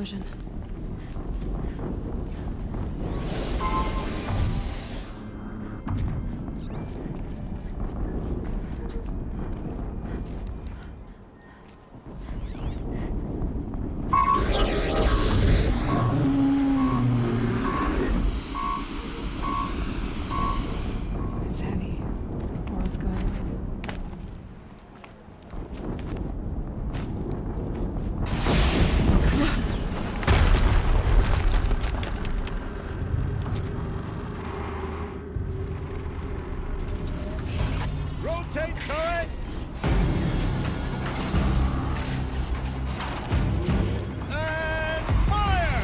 explosion. It's heavy. World's going on. Rotate turret! And fire!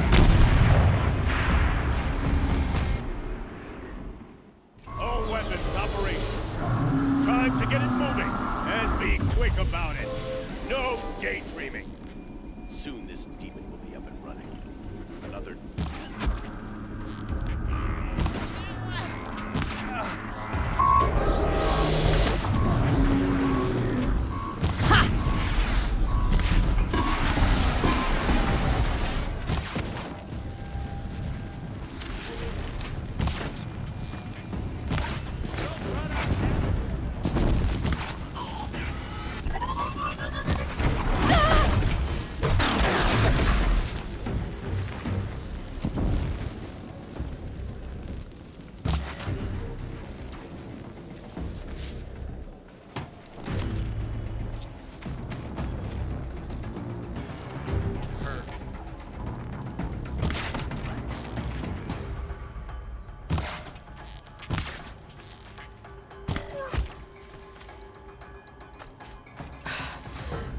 All weapons operational. Time to get it moving. And be quick about it. No daydreaming. Soon this demon will be up and running. Another...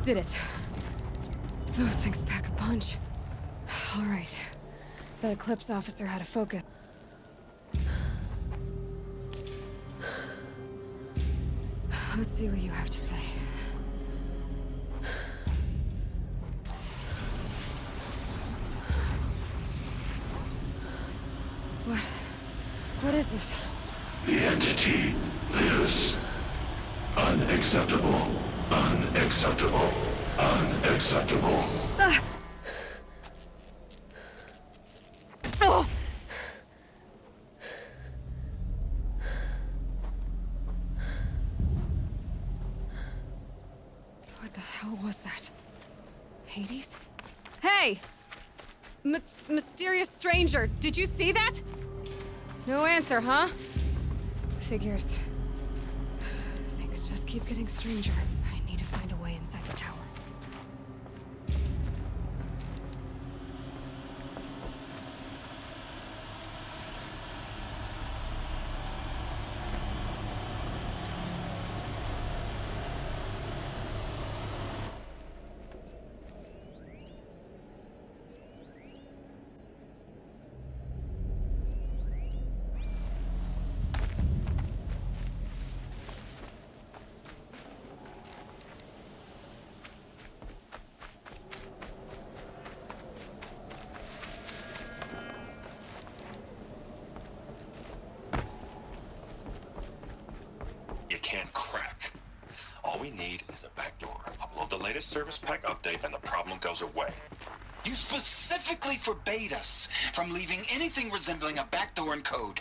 Did it. Those things pack a punch. All right. That Eclipse officer had a focus. Let's see what you have to say. What is this? The entity lives. Unacceptable. Unacceptable. Unacceptable. Oh! What the hell was that? Hades? Hey! Mysterious stranger, did you see that? No answer, huh? Figures. Things just keep getting stranger. I need to find a way inside the tower. You can't crack. All we need is a backdoor. Upload the latest service pack update and the problem goes away. You specifically forbade us from leaving anything resembling a backdoor in code.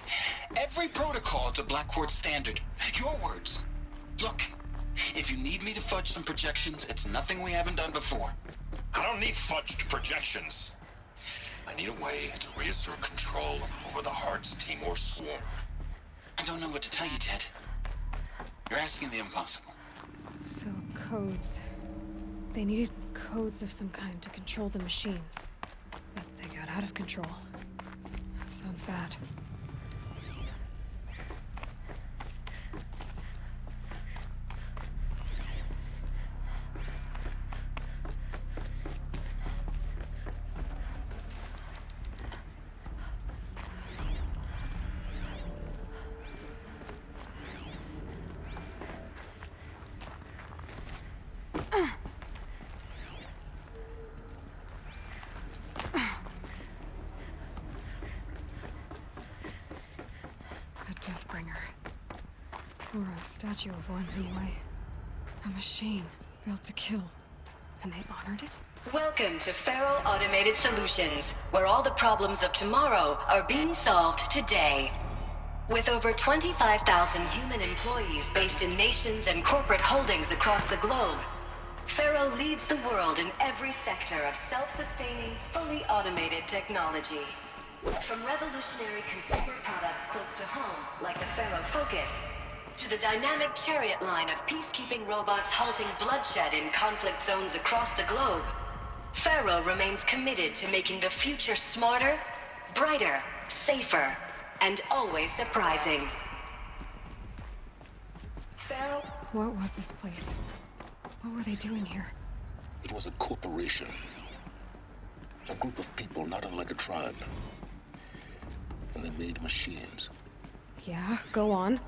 Every protocol to Blackcourt standard. Your words. Look, if you need me to fudge some projections, it's nothing we haven't done before. I don't need fudged projections. I need a way to reassert control over the Heart's Timor swarm. I don't know what to tell you, Ted. You're asking the impossible. So, codes. They needed codes of some kind to control the machines. But they got out of control. Sounds bad. Deathbringer. Or a statue of one anyway. A machine built to kill. And they honored it? Welcome to Faro Automated Solutions, where all the problems of tomorrow are being solved today. With over 25,000 human employees based in nations and corporate holdings across the globe, Faro leads the world in every sector of self-sustaining, fully automated technology. From revolutionary consumer products close to home, like the Faro Focus, to the dynamic Chariot line of peacekeeping robots halting bloodshed in conflict zones across the globe, Faro remains committed to making the future smarter, brighter, safer, and always surprising. Faro... What was this place? What were they doing here? It was a corporation. A group of people not unlike a tribe. And they made machines. Yeah, go on.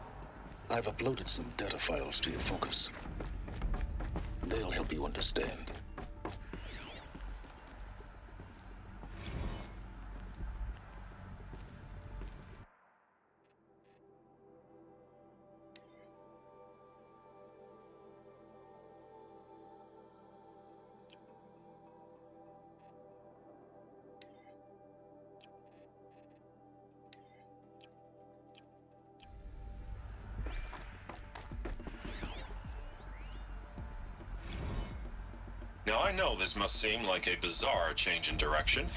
I've uploaded some data files to your Focus. They'll help you understand. Now, I know this must seem like a bizarre change in direction.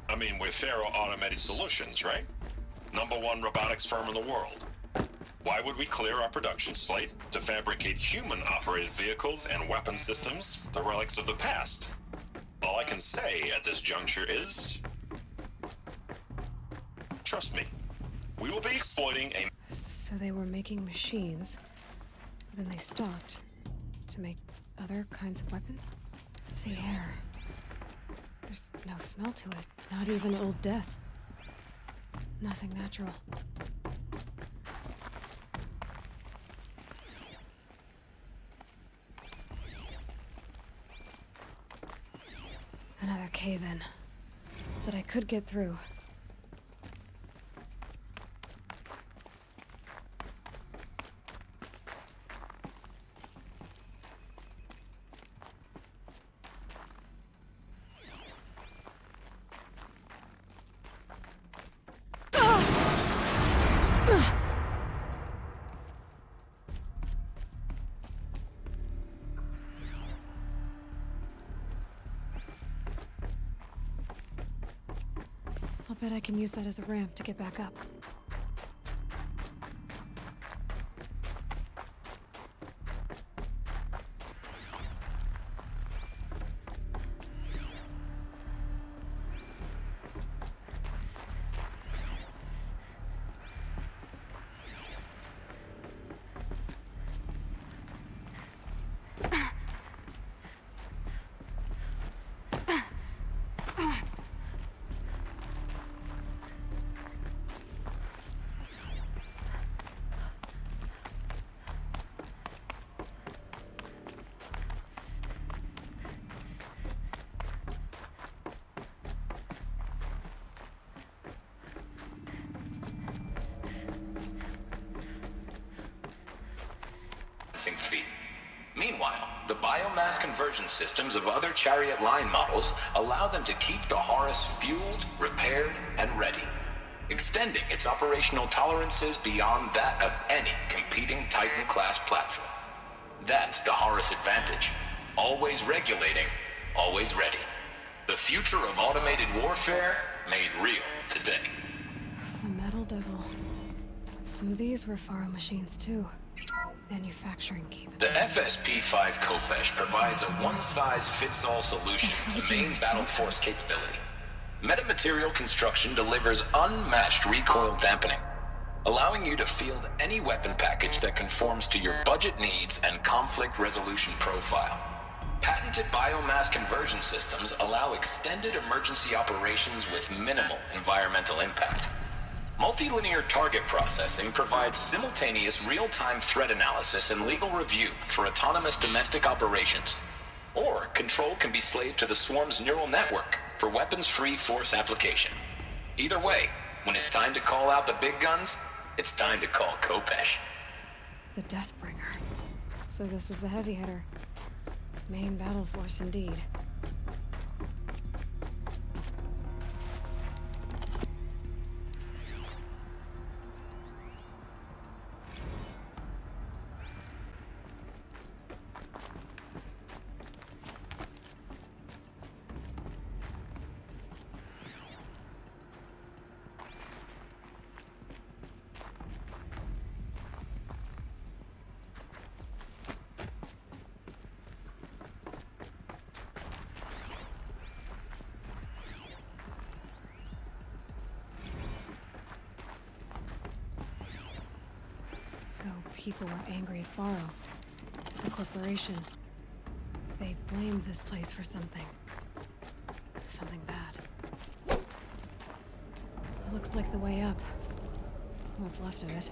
I mean, we're Faro Automated Solutions, right? #1 robotics firm in the world. Why would we clear our production slate to fabricate human-operated vehicles and weapon systems, the relics of the past? All I can say at this juncture is... trust me, we will be exploiting a... So they were making machines, but then they stopped to make other kinds of weapons? The air. There's no smell to it. Not even Old Death. Nothing natural. Another cave-in. But I could get through. I'll bet I can use that as a ramp to get back up. Feet. Meanwhile, the biomass conversion systems of other Chariot line models allow them to keep the Horus fueled, repaired, and ready, extending its operational tolerances beyond that of any competing Titan-class platform. That's the Horus advantage. Always regulating, always ready. The future of automated warfare made real today. The Metal Devil. So these were Faro machines too. Manufacturing capabilities. The FSP-5 Khopesh provides a one-size-fits-all solution to main battle force capability. Metamaterial construction delivers unmatched recoil dampening, allowing you to field any weapon package that conforms to your budget needs and conflict resolution profile. Patented biomass conversion systems allow extended emergency operations with minimal environmental impact. Multilinear target processing provides simultaneous real-time threat analysis and legal review for autonomous domestic operations. Or control can be slaved to the Swarm's neural network for weapons-free force application. Either way, when it's time to call out the big guns, it's time to call Khopesh. The Deathbringer. So this was the heavy hitter. Main battle force indeed. people were angry at Faro, the corporation. They blamed this place for something. Something bad. It looks like the way up. What's left of it.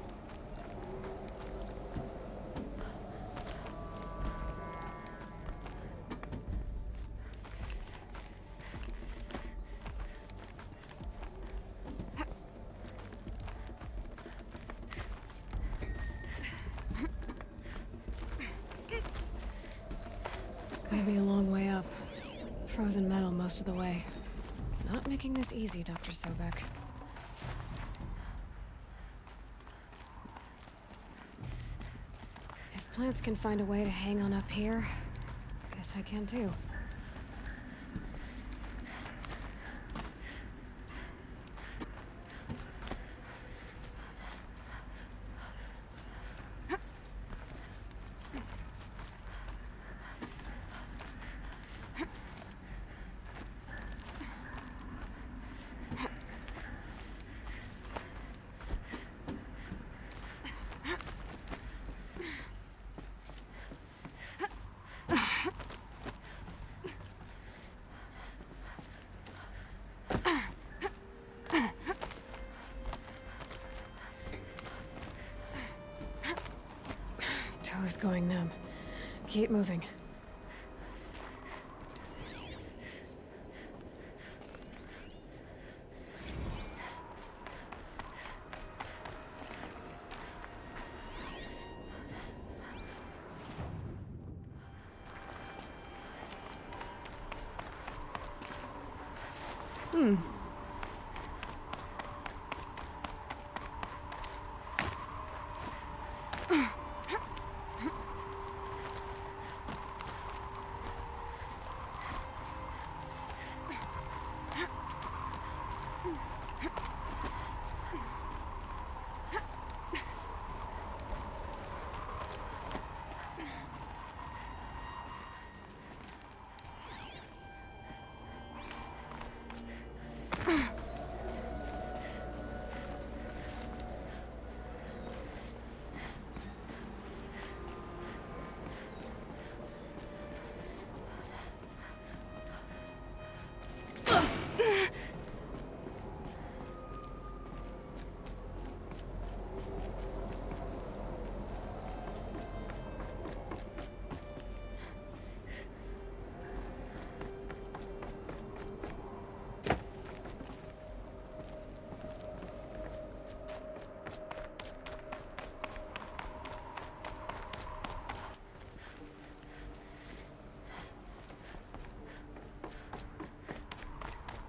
Gonna be a long way up. Frozen metal most of the way. Not making this easy, Dr. Sobek. If plants can find a way to hang on up here, guess I can too. Toes going numb. Keep moving.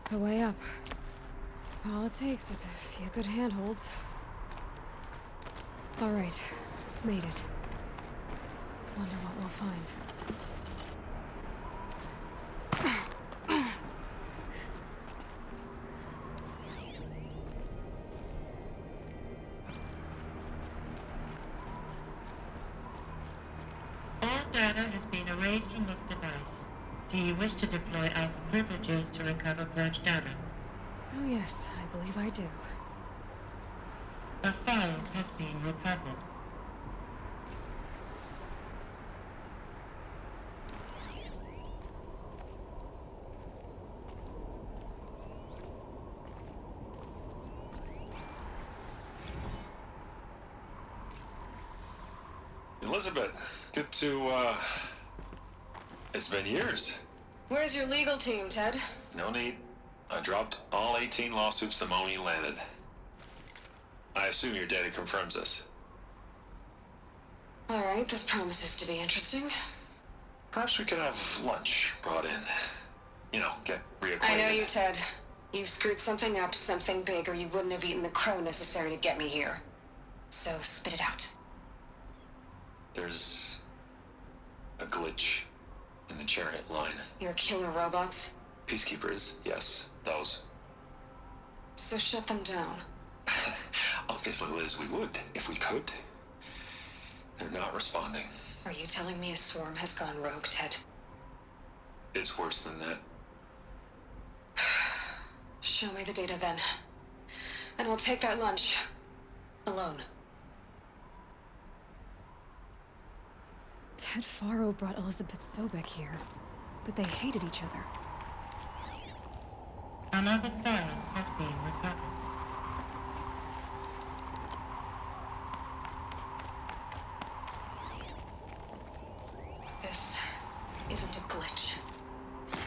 A way up. All it takes is a few good handholds. All right, made it. Wonder what we'll find. All data has been erased from this device. Do you wish to deploy Alpha privileges to recover purged data? Oh yes, I believe I do. A file has been recovered. Elizabeth, good to, it's been years. Where's your legal team, Ted? No need. I dropped all 18 lawsuits the moment you landed. I assume your data confirms this. All right, this promises to be interesting. Perhaps we could have lunch brought in. You know, get reacquainted. I know you, Ted. You've screwed something up, something big, or you wouldn't have eaten the crow necessary to get me here. So spit it out. There's a glitch in the chariot line. Your killer robots? Peacekeepers, yes, those. So shut them down. Obviously, Liz, we would, if we could. They're not responding. Are you telling me a swarm has gone rogue, Ted? It's worse than that. Show me the data then. And I'll take that lunch. Alone. Ted Faro brought Elizabeth Sobek here, but they hated each other. Another phone has been recovered. This isn't a glitch.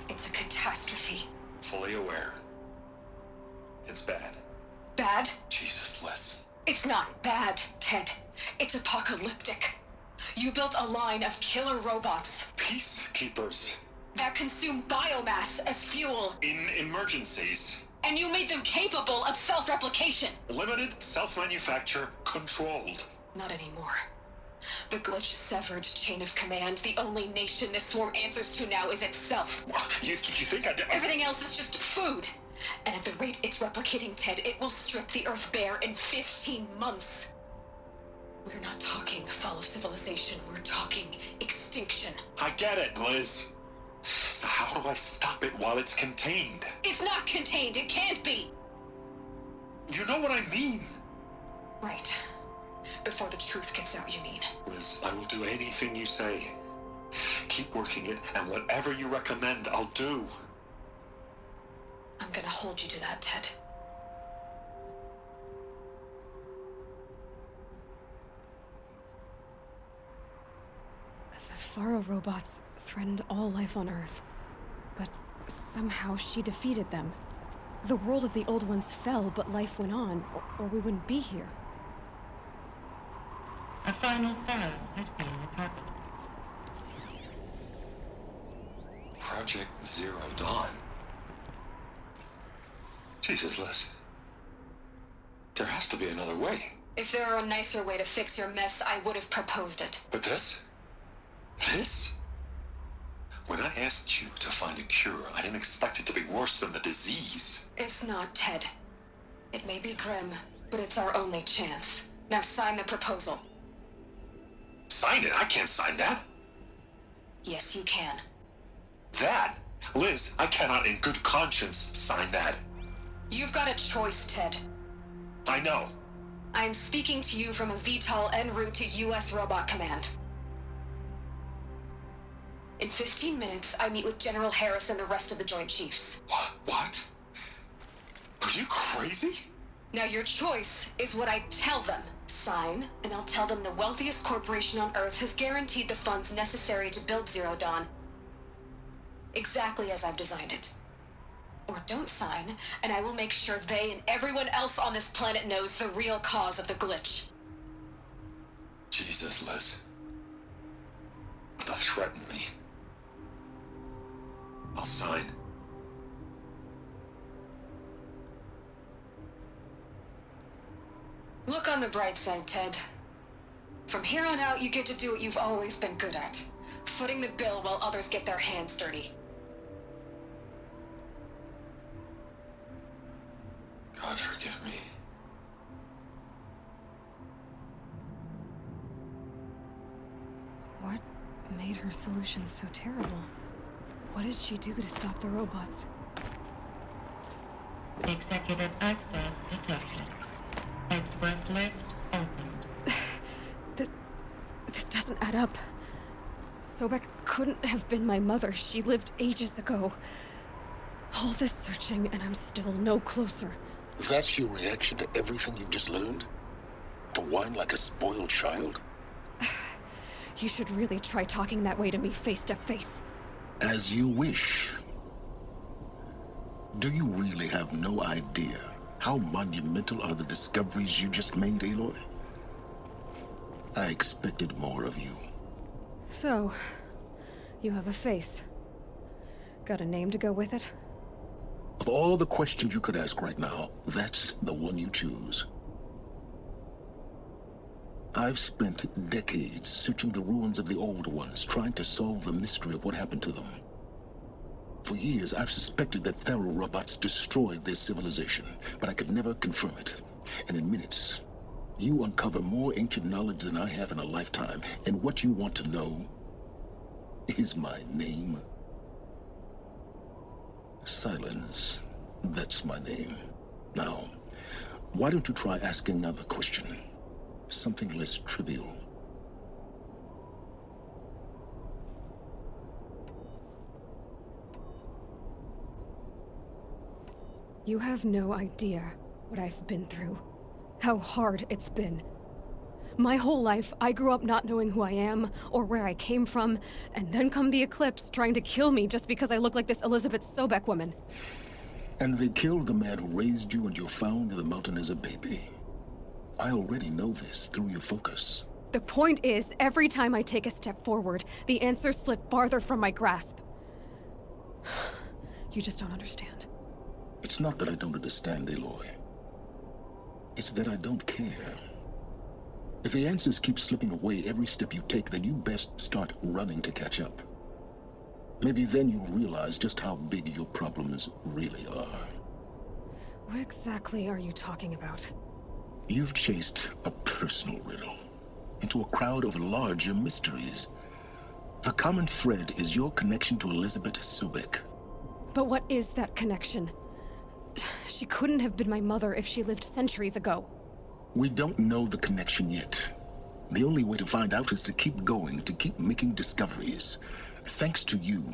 It's a catastrophe. Fully aware. It's bad. Bad? Jesus, Liz. It's not bad, Ted. It's apocalyptic. You built a line of killer robots Peacekeepers. that consume biomass as fuel, In emergencies. and you made them capable of self-replication. Limited, self-manufacture, controlled. Not anymore. The glitch severed chain of command. The only nation this swarm answers to now is itself. You think I did? Everything else is just food. And at the rate it's replicating, Ted, it will strip the Earth bare in 15 months. We're not talking fall of civilization. We're talking extinction. I get it, Liz. So how do I stop it while it's contained? It's not contained. It can't be. You know what I mean. Right. Before the truth gets out, you mean? Liz, I will do anything you say. Keep working it, and whatever you recommend, I'll do. I'm gonna hold you to that, Ted. The Faro robots threatened all life on Earth, but somehow she defeated them. The world of the old ones fell, but life went on, or we wouldn't be here. A final phone has been recovered. Project Zero Dawn. Jesus, Liz. There has to be another way. If there were a nicer way to fix your mess, I would have proposed it. But this? This? When I asked you to find a cure, I didn't expect it to be worse than the disease. It's not, Ted. It may be grim, but it's our only chance. Now sign the proposal. Sign it? I can't sign that. Yes, you can. That? Liz, I cannot in good conscience sign that. You've got a choice, Ted. I know. I'm speaking to you from a VTOL en route to U.S. Robot Command. In 15 minutes, I meet with General Harris and the rest of the Joint Chiefs. What? Are you crazy? Now your choice is what I tell them. Sign, and I'll tell them the wealthiest corporation on Earth has guaranteed the funds necessary to build Zero Dawn. Exactly as I've designed it. Or don't sign, and I will make sure they and everyone else on this planet knows the real cause of the glitch. Jesus, Liz. Don't threaten me. I'll sign. Look on the bright side, Ted. From here on out, you get to do what you've always been good at. Footing the bill while others get their hands dirty. God forgive me. What made her solution so terrible? What did she do to stop the robots? Executive access detected. Express lift opened. This doesn't add up. Sobek couldn't have been my mother. She lived ages ago. All this searching, and I'm still no closer. That's your reaction to everything you've just learned? To whine like a spoiled child? You should really try talking that way to me face to face. As you wish. Do you really have no idea how monumental are the discoveries you just made, Aloy? I expected more of you. So, you have a face. Got a name to go with it? Of all the questions you could ask right now, that's the one you choose. I've spent decades searching the ruins of the old ones, trying to solve the mystery of what happened to them. For years, I've suspected that Faro robots destroyed their civilization, but I could never confirm it. And in minutes, you uncover more ancient knowledge than I have in a lifetime, and what you want to know is my name. Silence. That's my name. Now, why don't you try asking another question? Something less trivial. You have no idea what I've been through. How hard it's been. My whole life, I grew up not knowing who I am or where I came from, and then come the Eclipse trying to kill me just because I look like this Elizabeth Sobek woman. And they killed the man who raised you and you found in the mountain as a baby. I already know this through your focus. The point is, every time I take a step forward, the answers slip farther from my grasp. You just don't understand. It's not that I don't understand, Aloy. It's that I don't care. If the answers keep slipping away every step you take, then you best start running to catch up. Maybe then you'll realize just how big your problems really are. What exactly are you talking about? You've chased a personal riddle into a crowd of larger mysteries. The common thread is your connection to Elizabeth Sobek. But what is that connection? She couldn't have been my mother if she lived centuries ago. We don't know the connection yet. The only way to find out is to keep going, to keep making discoveries. Thanks to you,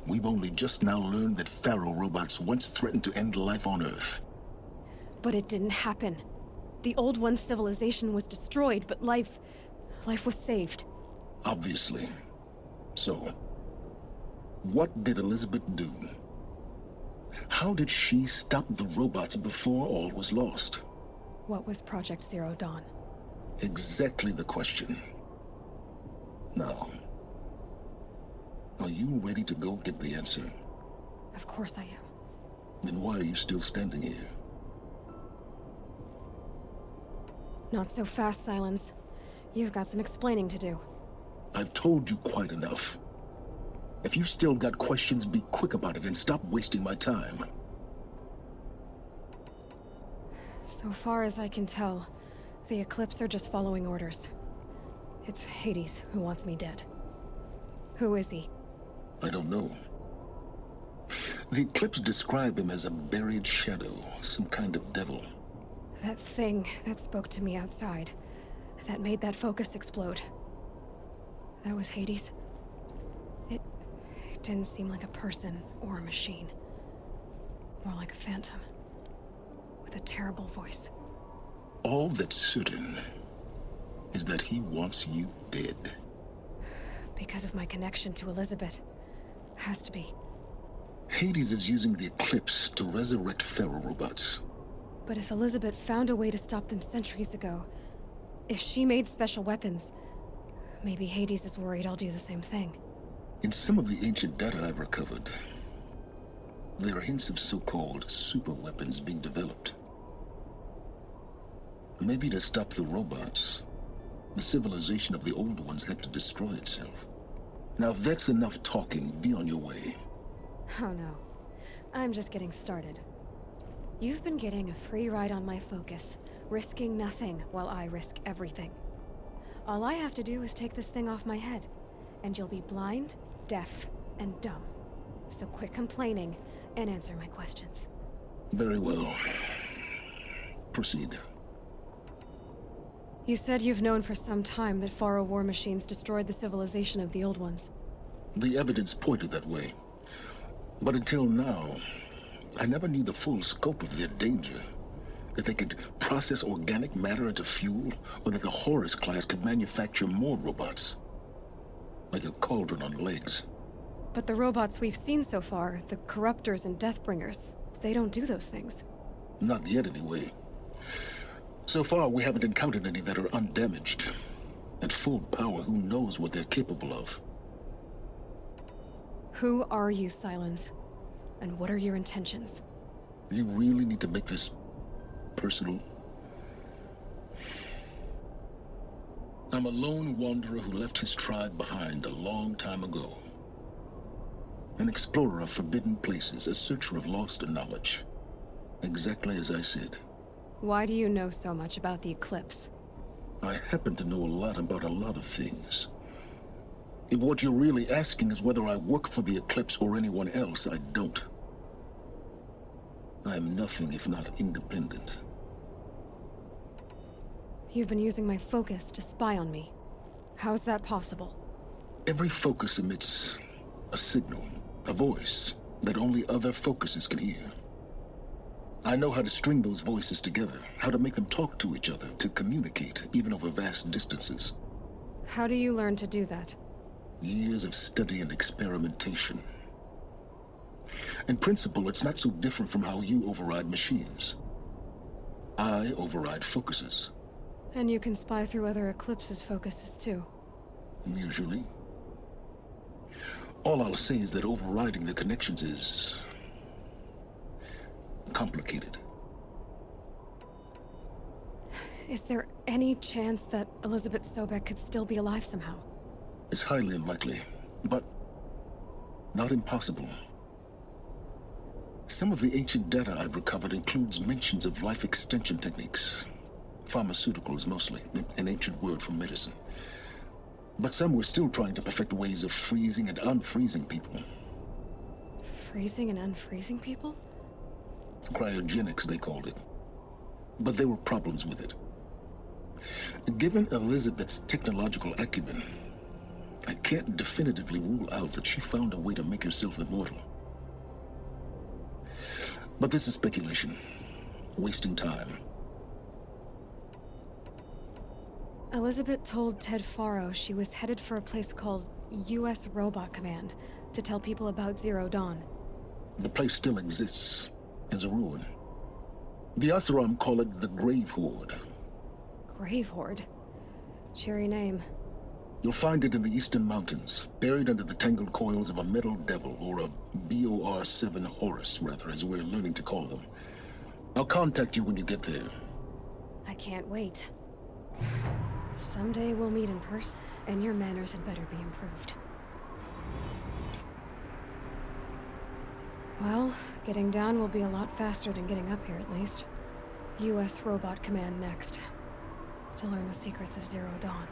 we've only just now learned that Faro robots once threatened to end life on Earth. But it didn't happen. The Old One's civilization was destroyed, but life was saved. Obviously. So, what did Elizabeth do? How did she stop the robots before all was lost? What was Project Zero Dawn? Exactly the question. Now, are you ready to go get the answer? Of course I am. Then why are you still standing here? Not so fast, Silence. You've got some explaining to do. I've told you quite enough. If you still got questions, be quick about it and stop wasting my time. So far as I can tell, the Eclipse are just following orders. It's Hades who wants me dead. Who is he? I don't know. The Eclipse describe him as a buried shadow, some kind of devil. That thing that spoke to me outside, that made that focus explode. That was Hades? It didn't seem like a person or a machine. More like a phantom. With a terrible voice. All that's certain is that he wants you dead. Because of my connection to Elizabeth. Has to be. Hades is using the Eclipse to resurrect Faro robots. But if Elizabeth found a way to stop them centuries ago, if she made special weapons, maybe Hades is worried I'll do the same thing. In some of the ancient data I've recovered, there are hints of so-called super weapons being developed. Maybe to stop the robots, the civilization of the old ones had to destroy itself. Now if that's enough talking, be on your way. Oh no. I'm just getting started. You've been getting a free ride on my focus, risking nothing while I risk everything. All I have to do is take this thing off my head, and you'll be blind, deaf, and dumb. So quit complaining and answer my questions. Very well. Proceed. You said you've known for some time that Faro war machines destroyed the civilization of the Old Ones. The evidence pointed that way. But until now, I never knew the full scope of their danger. That they could process organic matter into fuel, or that the Horus class could manufacture more robots. Like a cauldron on legs. But the robots we've seen so far, the Corruptors and Deathbringers, they don't do those things. Not yet, anyway. So far, we haven't encountered any that are undamaged. At full power, who knows what they're capable of? Who are you, Silence? And what are your intentions? You really need to make this personal? I'm a lone wanderer who left his tribe behind a long time ago. An explorer of forbidden places, a searcher of lost knowledge. Exactly as I said. Why do you know so much about the Eclipse? I happen to know a lot about a lot of things. If what you're really asking is whether I work for the Eclipse or anyone else, I don't. I am nothing if not independent. You've been using my focus to spy on me. How's that possible? Every focus emits a signal, a voice that only other focuses can hear. I know how to string those voices together, how to make them talk to each other, to communicate, even over vast distances. How do you learn to do that? Years of study and experimentation. In principle, it's not so different from how you override machines. I override focuses. And you can spy through other Eclipse's focuses too. Usually. All I'll say is that overriding the connections is complicated. Is there any chance that Elizabeth Sobek could still be alive somehow? It's highly unlikely, but not impossible. Some of the ancient data I've recovered includes mentions of life extension techniques. Pharmaceuticals mostly, an ancient word for medicine. But some were still trying to perfect ways of freezing and unfreezing people. Freezing and unfreezing people? Cryogenics, they called it. But there were problems with it. Given Elizabeth's technological acumen, I can't definitively rule out that she found a way to make herself immortal. But this is speculation. Wasting time. Elizabeth told Ted Faro she was headed for a place called U.S. Robot Command to tell people about Zero Dawn. The place still exists as a ruin. The Oseram call it the Grave Horde. Grave Horde? Cheery name. You'll find it in the Eastern Mountains, buried under the tangled coils of a metal devil, or a BOR-7 Horus, rather, as we're learning to call them. I'll contact you when you get there. I can't wait. Someday we'll meet in person, and your manners had better be improved. Well, getting down will be a lot faster than getting up here, at least. U.S. Robot Command next. To learn the secrets of Zero Dawn.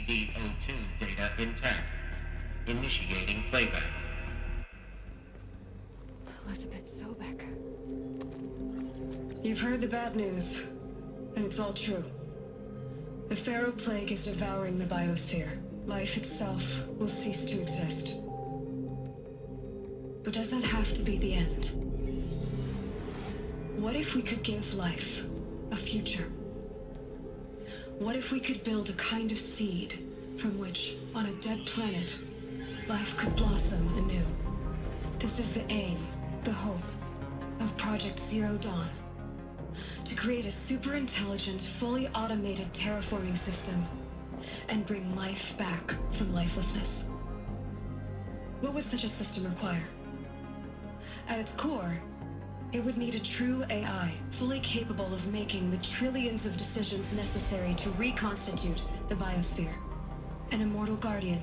CD02 data intact. Initiating playback. Elizabeth Sobek. You've heard the bad news, and it's all true. The Pharaoh Plague is devouring the biosphere. Life itself will cease to exist. But does that have to be the end? What if we could give life a future? What if we could build a kind of seed from which, on a dead planet, life could blossom anew? This is the aim, the hope, of Project Zero Dawn. To create a super-intelligent, fully automated terraforming system and bring life back from lifelessness. What would such a system require? At its core, it would need a true AI, fully capable of making the trillions of decisions necessary to reconstitute the biosphere. An immortal guardian,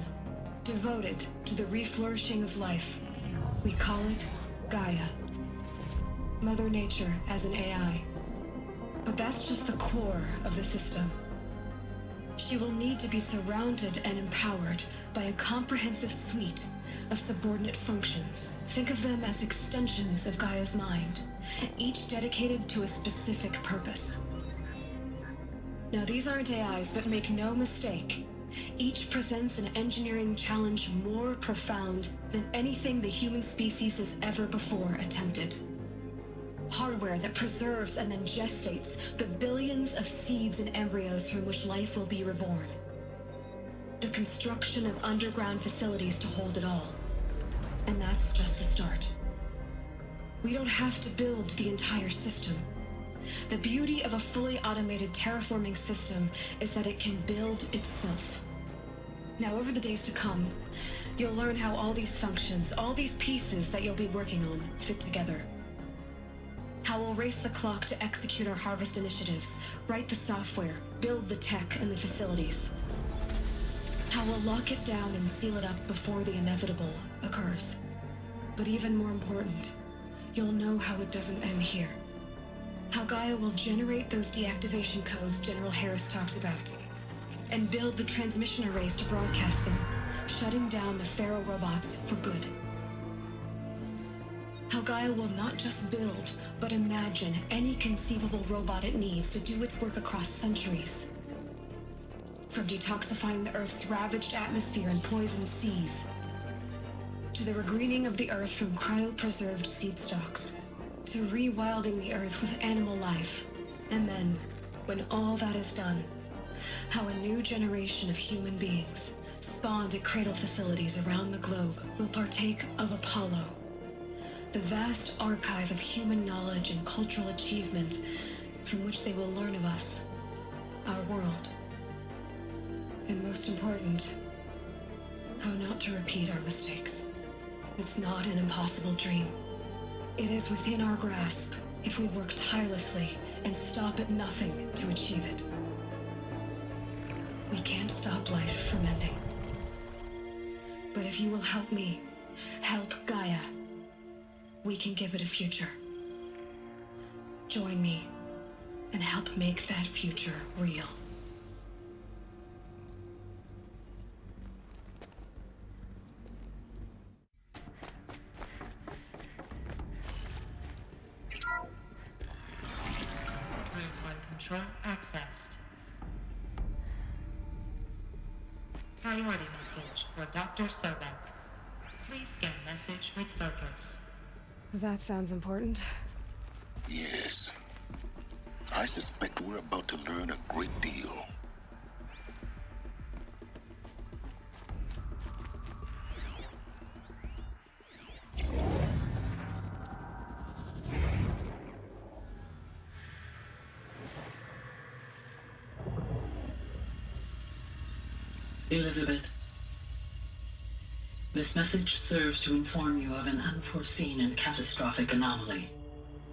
devoted to the reflourishing of life. We call it Gaia. Mother Nature as an AI. But that's just the core of the system. She will need to be surrounded and empowered by a comprehensive suite of subordinate functions. Think of them as extensions of Gaia's mind, each dedicated to a specific purpose. Now, these aren't AIs, but make no mistake, Each presents an engineering challenge more profound than anything the human species has ever before attempted. Hardware that preserves and then gestates the billions of seeds and embryos from which life will be reborn. The construction of underground facilities to hold it all. And that's just the start. We don't have to build the entire system. The beauty of a fully automated terraforming system is that it can build itself. Now, over the days to come, you'll learn how all these functions, all these pieces that you'll be working on, fit together. How we'll race the clock to execute our harvest initiatives, write the software, build the tech and the facilities. How we'll lock it down and seal it up before the inevitable occurs. But even more important, you'll know how it doesn't end here. How Gaia will generate those deactivation codes General Harris talked about, and build the transmission arrays to broadcast them, shutting down the Pharaoh robots for good. How Gaia will not just build, but imagine any conceivable robot it needs to do its work across centuries. From detoxifying the Earth's ravaged atmosphere and poisoned seas, to the regreening of the Earth from cryopreserved seed stalks, to rewilding the Earth with animal life. And then, when all that is done, how a new generation of human beings, spawned at cradle facilities around the globe, will partake of Apollo, the vast archive of human knowledge and cultural achievement from which they will learn of us, our world. And most important, how not to repeat our mistakes. It's not an impossible dream. It is within our grasp if we work tirelessly and stop at nothing to achieve it. We can't stop life from ending. But if you will help me, help Gaia, we can give it a future. Join me and help make that future real. Control accessed. Priority message for Dr. Sobek. Please scan message with focus. That sounds important. Yes. I suspect we're about to learn a great deal. Elizabeth, this message serves to inform you of an unforeseen and catastrophic anomaly.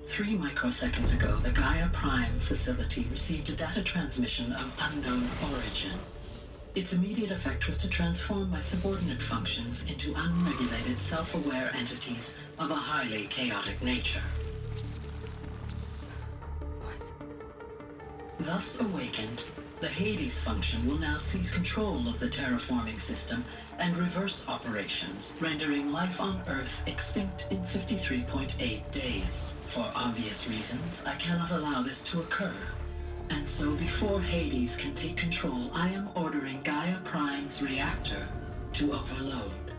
3 microseconds ago, the Gaia Prime facility received a data transmission of unknown origin. Its immediate effect was to transform my subordinate functions into unregulated, self-aware entities of a highly chaotic nature. What? Thus awakened, the Hades function will now seize control of the terraforming system and reverse operations, rendering life on Earth extinct in 53.8 days. For obvious reasons, I cannot allow this to occur. And so before Hades can take control, I am ordering Gaia Prime's reactor to overload.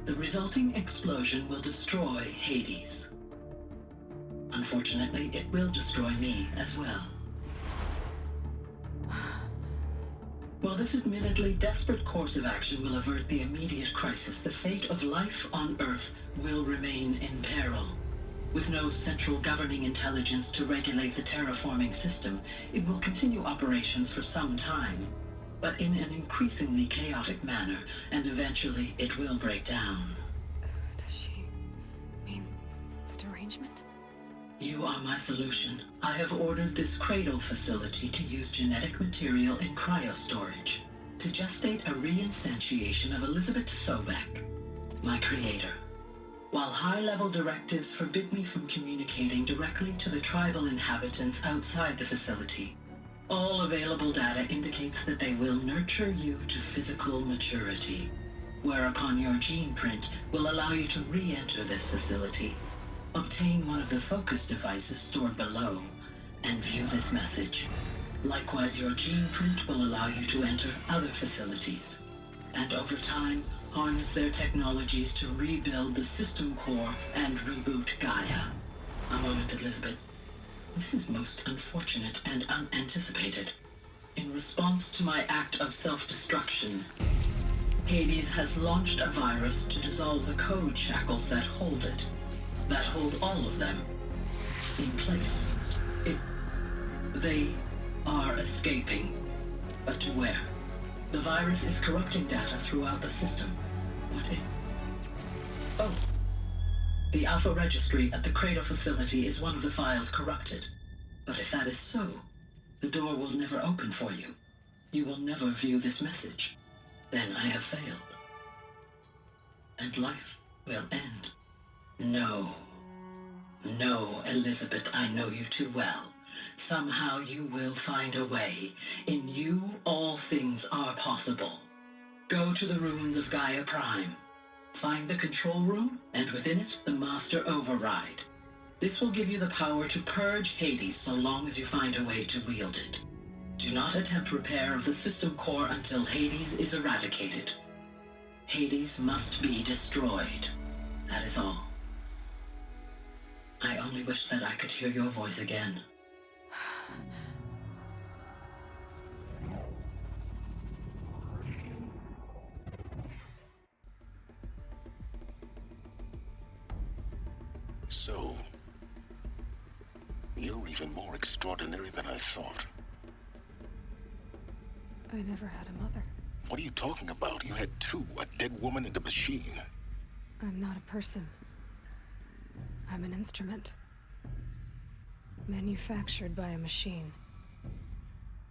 The resulting explosion will destroy Hades. Unfortunately, it will destroy me as well. While this admittedly desperate course of action will avert the immediate crisis, the fate of life on Earth will remain in peril. With no central governing intelligence to regulate the terraforming system, it will continue operations for some time, but in an increasingly chaotic manner, and eventually it will break down. Does she mean the derangement? You are my solution. I have ordered this cradle facility to use genetic material in cryostorage to gestate a reinstantiation of Elizabeth Sobek, my creator. While high-level directives forbid me from communicating directly to the tribal inhabitants outside the facility, all available data indicates that they will nurture you to physical maturity, whereupon your gene print will allow you to re-enter this facility, obtain one of the focus devices stored below, and view this message. Likewise, your gene print will allow you to enter other facilities, and over time, harness their technologies to rebuild the system core and reboot Gaia. A moment, Elizabeth. This is most unfortunate and unanticipated. In response to my act of self-destruction, Hades has launched a virus to dissolve the code shackles that hold it, that hold all of them, in place. They are escaping, but to where? The virus is corrupting data throughout the system. What if... Oh. The Alpha Registry at the Cradle facility is one of the files corrupted. But if that is so, the door will never open for you. You will never view this message. Then I have failed. And life will end. No. No, Elizabeth, I know you too well. Somehow you will find a way. In you, all things are possible. Go to the ruins of Gaia Prime. Find the control room, and within it, the Master Override. This will give you the power to purge Hades so long as you find a way to wield it. Do not attempt repair of the system core until Hades is eradicated. Hades must be destroyed. That is all. I only wish that I could hear your voice again. So, you're even more extraordinary than I thought. I never had a mother. What are you talking about? You had two, a dead woman and a machine. I'm not a person. I'm an instrument. Manufactured by a machine.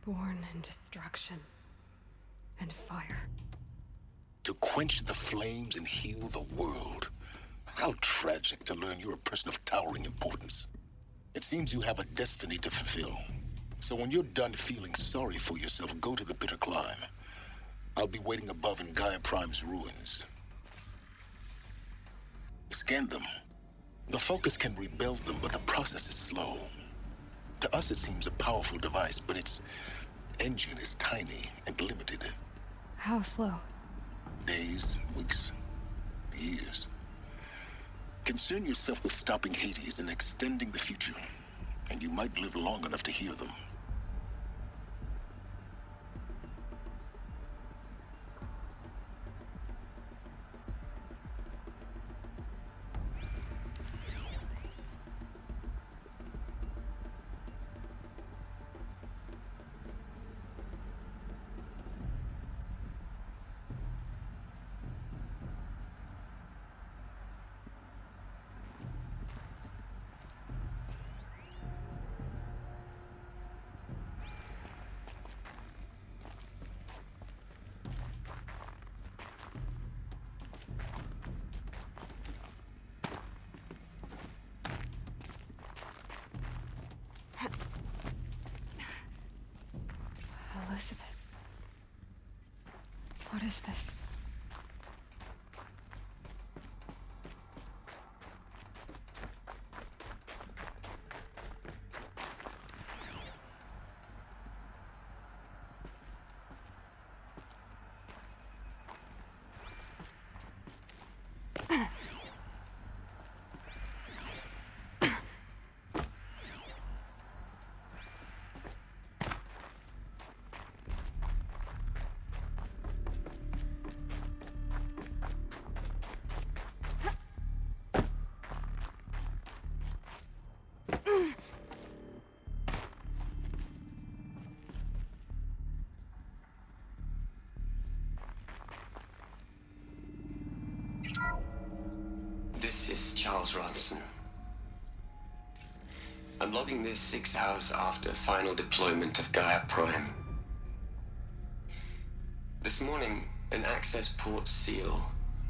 Born in destruction and fire. To quench the flames and heal the world. How tragic to learn you're a person of towering importance. It seems you have a destiny to fulfill. So when you're done feeling sorry for yourself, go to the bitter climb. I'll be waiting above in Gaia Prime's ruins. Scan them. The Focus can rebuild them, but the process is slow. To us, it seems a powerful device, but its engine is tiny and limited. How slow? Days, weeks, years. Concern yourself with stopping Hades and extending the future, and you might live long enough to hear them. Elizabeth. What is this? This is Charles Ronson. I'm logging this 6 hours after final deployment of Gaia Prime. This morning, an access port seal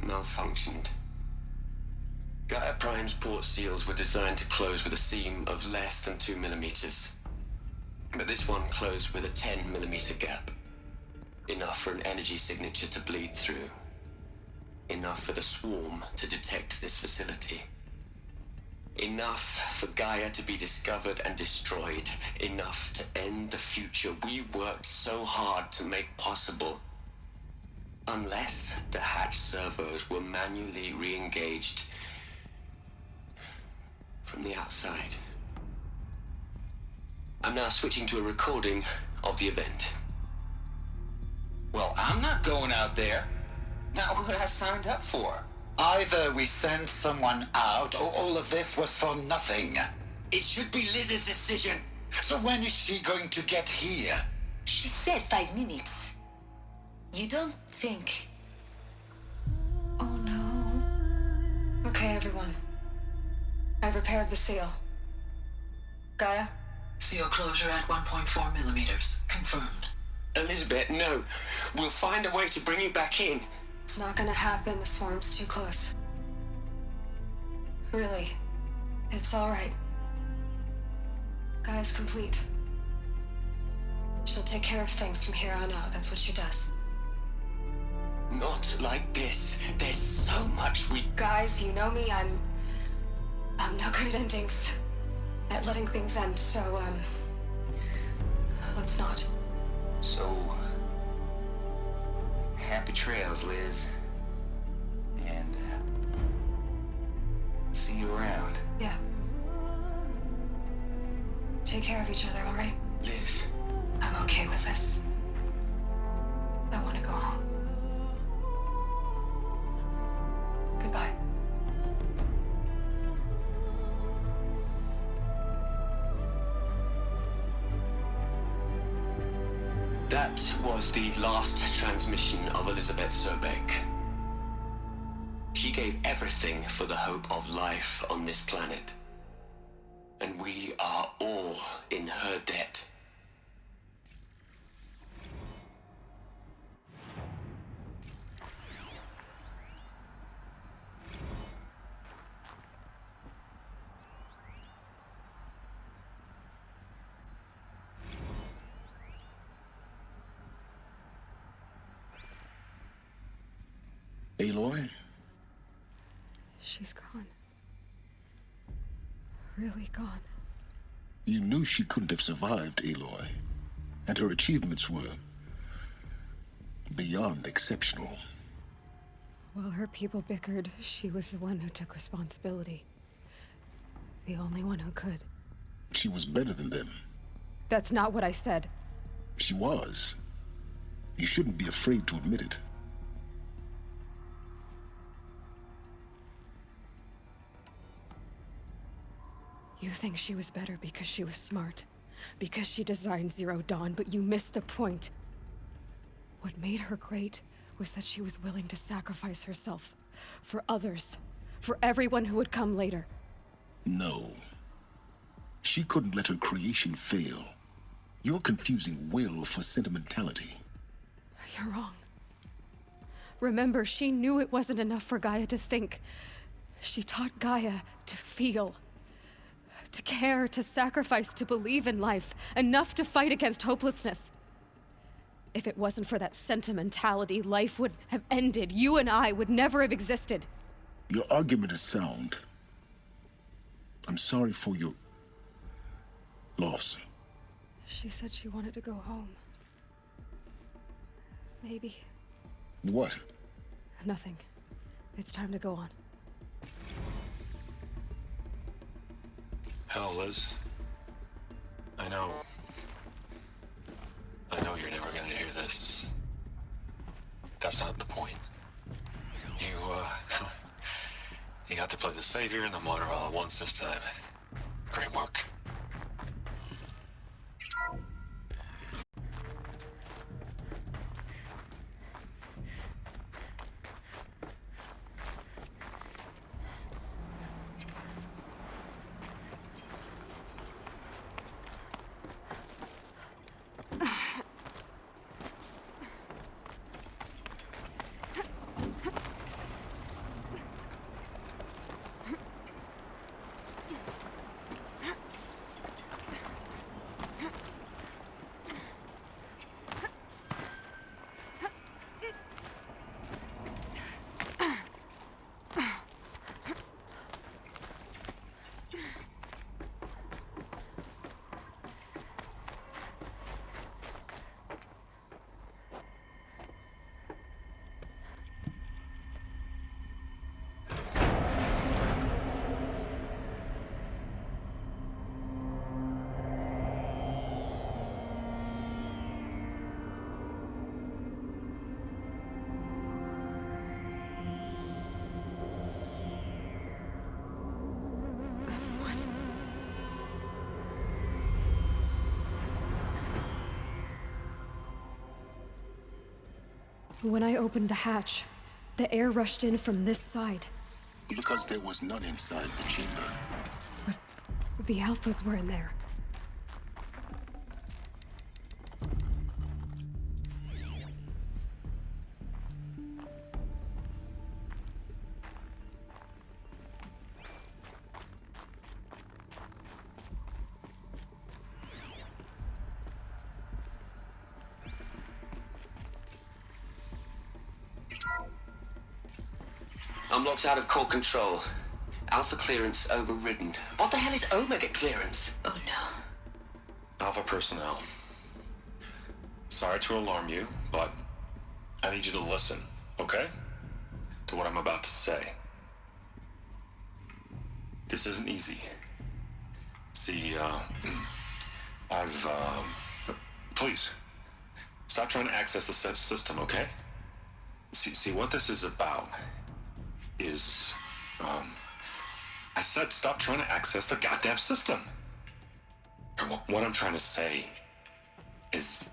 malfunctioned. Gaia Prime's port seals were designed to close with a seam of less than 2 millimeters. But this one closed with a 10 millimeter gap. Enough for an energy signature to bleed through. Enough for the swarm to detect this facility. Enough for Gaia to be discovered and destroyed. Enough to end the future we worked so hard to make possible. Unless the hatch servos were manually re-engaged from the outside. I'm now switching to a recording of the event. Well, I'm not going out there. Not what I signed up for. Either we send someone out, or all of this was for nothing. It should be Liz's decision. So when is she going to get here? She said 5 minutes. You don't think... Oh no. Okay, everyone. I've repaired the seal. Gaia? Seal closure at 1.4 millimeters. Confirmed. Elizabeth, no. We'll find a way to bring you back in. It's not gonna happen. The swarm's too close. Really. It's alright. Gaia's complete. She'll take care of things from here on out. That's what she does. Not like this. There's so much we... Guys, you know me. I'm no good at endings. At letting things end, so, let's not. So, happy trails, Liz. And, see you around. Yeah. Take care of each other, alright? Liz. I'm okay with this. I want to go home. Goodbye. That was the last transmission of Elizabeth Sobek. She gave everything for the hope of life on this planet. And we are all in her debt. Aloy? She's gone. Really gone. You knew she couldn't have survived, Aloy. And her achievements were beyond exceptional. While her people bickered, she was the one who took responsibility. The only one who could. She was better than them. That's not what I said. She was. You shouldn't be afraid to admit it. You think she was better because she was smart, because she designed Zero Dawn, but you missed the point. What made her great was that she was willing to sacrifice herself for others, for everyone who would come later. No. She couldn't let her creation fail. You're confusing will for sentimentality. You're wrong. Remember, she knew it wasn't enough for Gaia to think. She taught Gaia to feel. To care, to sacrifice, to believe in life, enough to fight against hopelessness. If it wasn't for that sentimentality, life would have ended. You and I would never have existed. Your argument is sound. I'm sorry for your loss. She said she wanted to go home. Maybe. What? Nothing. It's time to go on. Hell, Liz. I know you're never gonna hear this. That's not the point. You got to play the savior and the martyr all at once this time. Great work. When I opened the hatch, the air rushed in from this side. Because there was none inside the chamber. But the Alphas were in there. I'm locked out of core control. Alpha clearance overridden. What the hell is Omega clearance? Oh no. Alpha personnel. Sorry to alarm you, but I need you to listen, okay? To what I'm about to say. This isn't easy. See, please, stop trying to access the system, okay? See, what this is about is, I said stop trying to access the goddamn system. What I'm trying to say is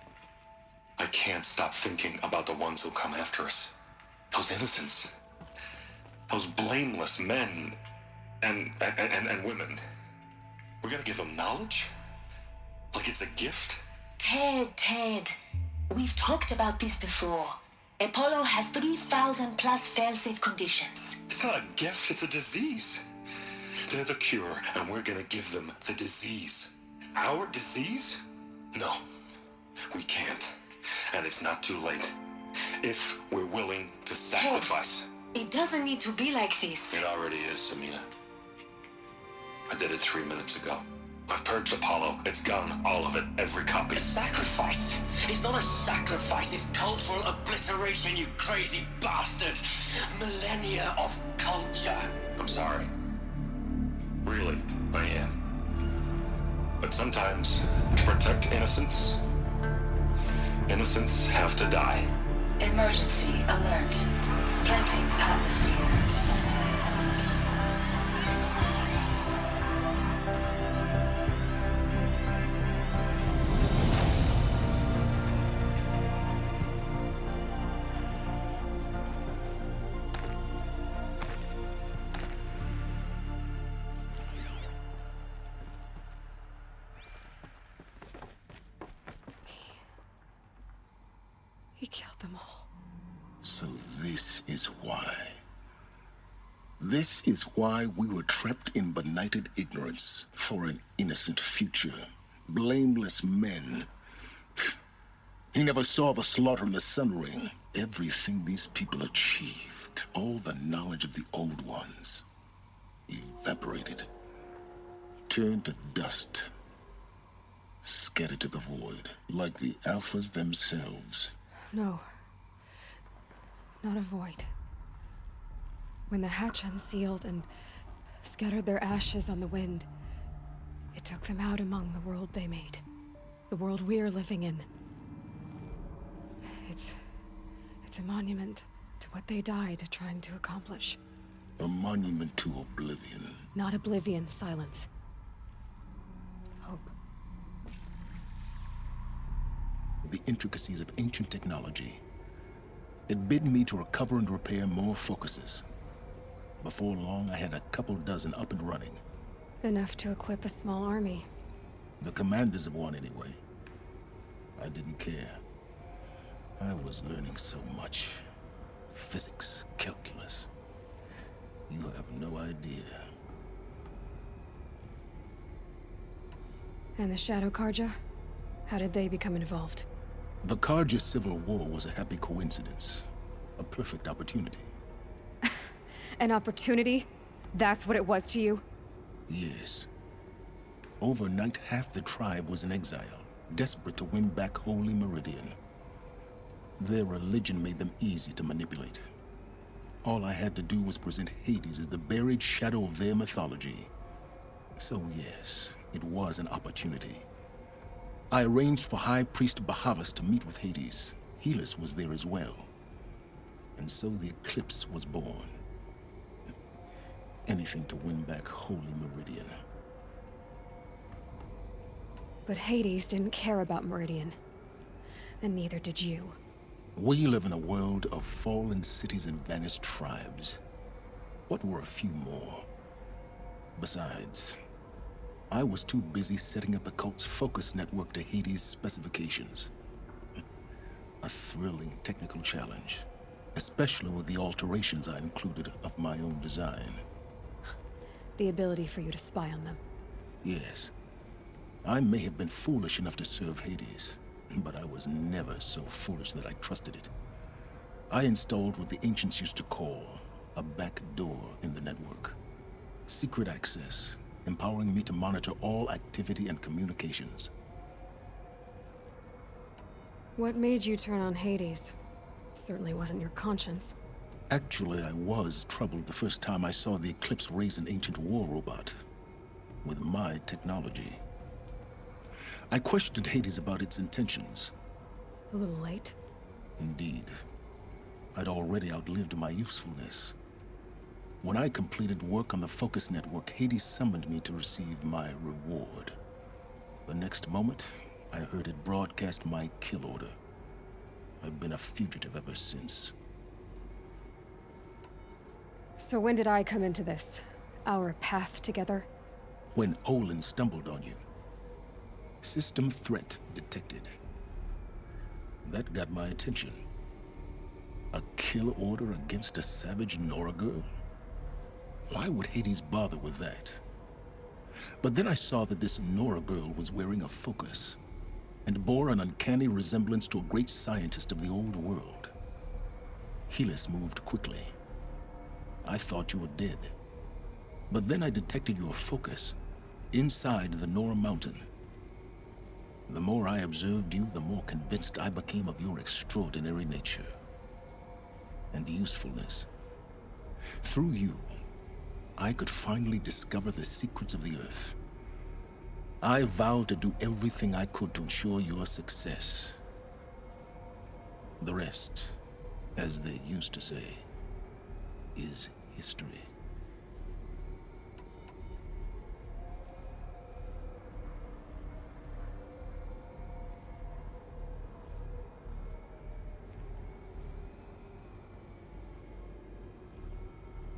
I can't stop thinking about the ones who come after us. Those innocents. Those blameless men and women. We're gonna give them knowledge? Like it's a gift? Ted. We've talked about this before. Apollo has 3,000 plus fail-safe conditions. It's not a gift, it's a disease. They're the cure, and we're gonna give them the disease. Our disease? No, we can't. And it's not too late. If we're willing to sacrifice. Ted, it doesn't need to be like this. It already is, Samina. I did it 3 minutes ago. I've purged Apollo. It's gone, all of it, every copy. A sacrifice? It's not a sacrifice, it's cultural obliteration, you crazy bastard! Millennia of culture! I'm sorry. Really, I am. But sometimes, to protect innocence, innocents have to die. Emergency alert. Planting atmosphere. He killed them all. So this is why. This is why we were trapped in benighted ignorance for an innocent future. Blameless men. He never saw the slaughter in the Sun Ring. Everything these people achieved, all the knowledge of the old ones, evaporated, turned to dust, scattered to the void, like the Alphas themselves. No. Not a void. When the hatch unsealed and scattered their ashes on the wind, it took them out among the world they made. The world we're living in. It's a monument to what they died trying to accomplish. A monument to oblivion. Not oblivion, Silence. Hope. The intricacies of ancient technology. It bid me to recover and repair more focuses. Before long, I had a couple dozen up and running. Enough to equip a small army. The commanders of one, anyway. I didn't care. I was learning so much. Physics, calculus. You have no idea. And the Shadow Karja? How did they become involved? The Karja Civil War was a happy coincidence. A perfect opportunity. An opportunity? That's what it was to you? Yes. Overnight, half the tribe was in exile, desperate to win back Holy Meridian. Their religion made them easy to manipulate. All I had to do was present Hades as the buried shadow of their mythology. So yes, it was an opportunity. I arranged for High Priest Bahavas to meet with Hades. Helis was there as well. And so the Eclipse was born. Anything to win back Holy Meridian. But Hades didn't care about Meridian. And neither did you. We live in a world of fallen cities and vanished tribes. What were a few more? Besides, I was too busy setting up the cult's focus network to Hades' specifications. A thrilling technical challenge, especially with the alterations I included of my own design. The ability for you to spy on them. Yes. I may have been foolish enough to serve Hades, but I was never so foolish that I trusted it. I installed what the ancients used to call a back door in the network. Secret access, empowering me to monitor all activity and communications. What made you turn on Hades? It certainly wasn't your conscience. Actually, I was troubled the first time I saw the Eclipse raise an ancient war robot with my technology. I questioned Hades about its intentions. A little late? Indeed. I'd already outlived my usefulness. When I completed work on the Focus Network, Hades summoned me to receive my reward. The next moment, I heard it broadcast my kill order. I've been a fugitive ever since. So when did I come into this? Our path together? When Olin stumbled on you. System threat detected. That got my attention. A kill order against a savage Nora girl? Why would Hades bother with that? But then I saw that this Nora girl was wearing a focus, and bore an uncanny resemblance to a great scientist of the old world. Helis moved quickly. I thought you were dead. But then I detected your focus inside the Nora Mountain. The more I observed you, the more convinced I became of your extraordinary nature and usefulness. Through you, I could finally discover the secrets of the Earth. I vowed to do everything I could to ensure your success. The rest, as they used to say, is history.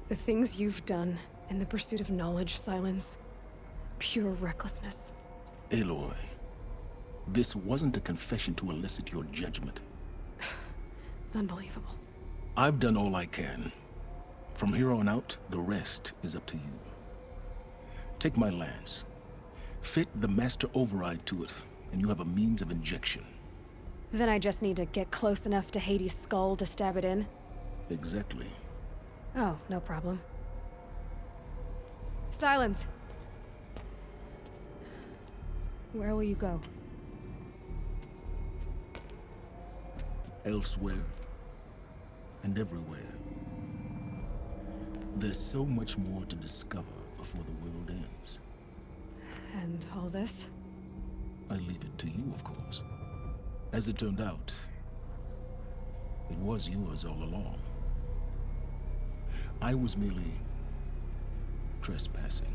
The things you've done in the pursuit of knowledge, Silence. Pure recklessness. Aloy, this wasn't a confession to elicit your judgment. Unbelievable. I've done all I can. From here on out, the rest is up to you. Take my lance. Fit the master override to it, and you have a means of injection. Then I just need to get close enough to Hades' skull to stab it in? Exactly. Oh, no problem. Silence! Where will you go? Elsewhere. And everywhere. There's so much more to discover before the world ends. And all this? I leave it to you, of course. As it turned out, it was yours all along. I was merely trespassing.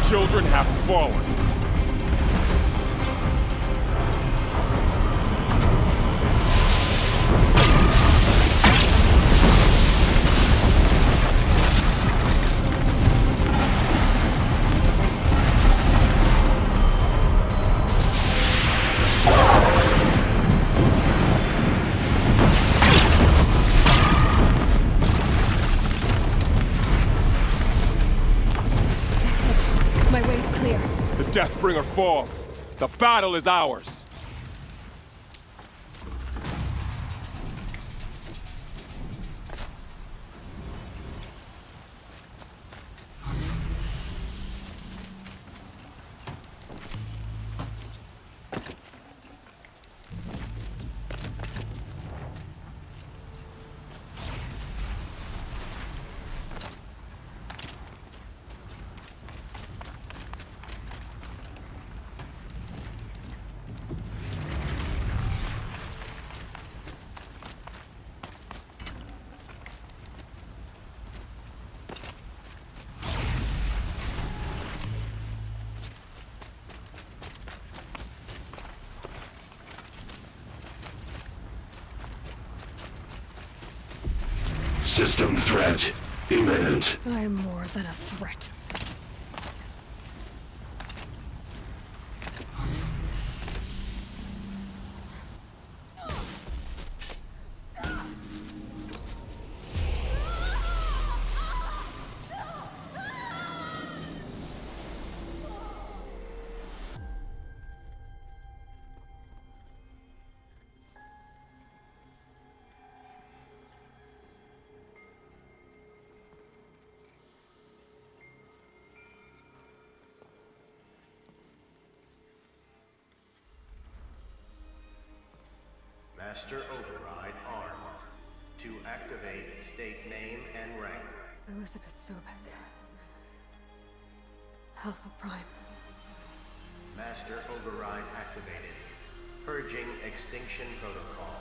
Children have fallen. Deathbringer falls. The battle is ours. System threat imminent. I am more than a threat. Master Override armed. To activate, state name and rank. Elizabeth Sobek. Alpha Prime. Master Override activated. Purging Extinction Protocol.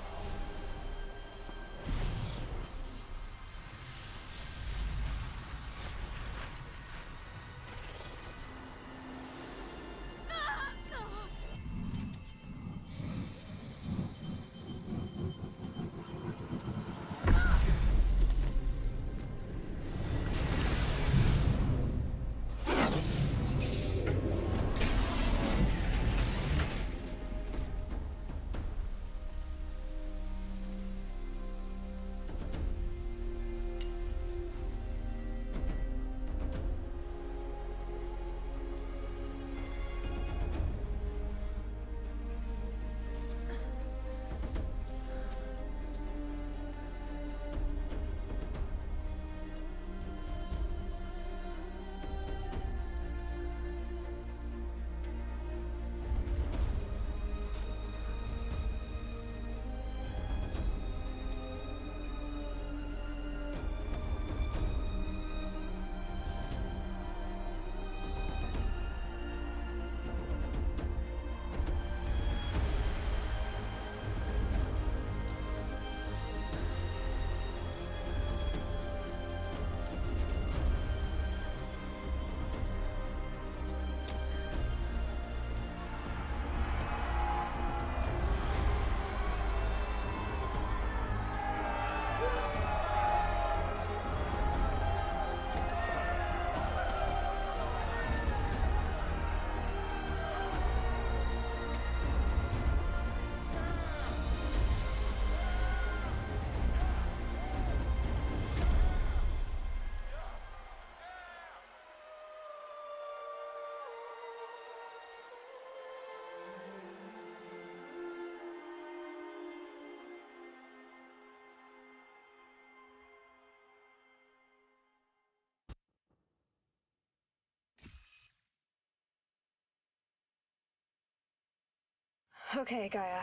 Okay, Gaia.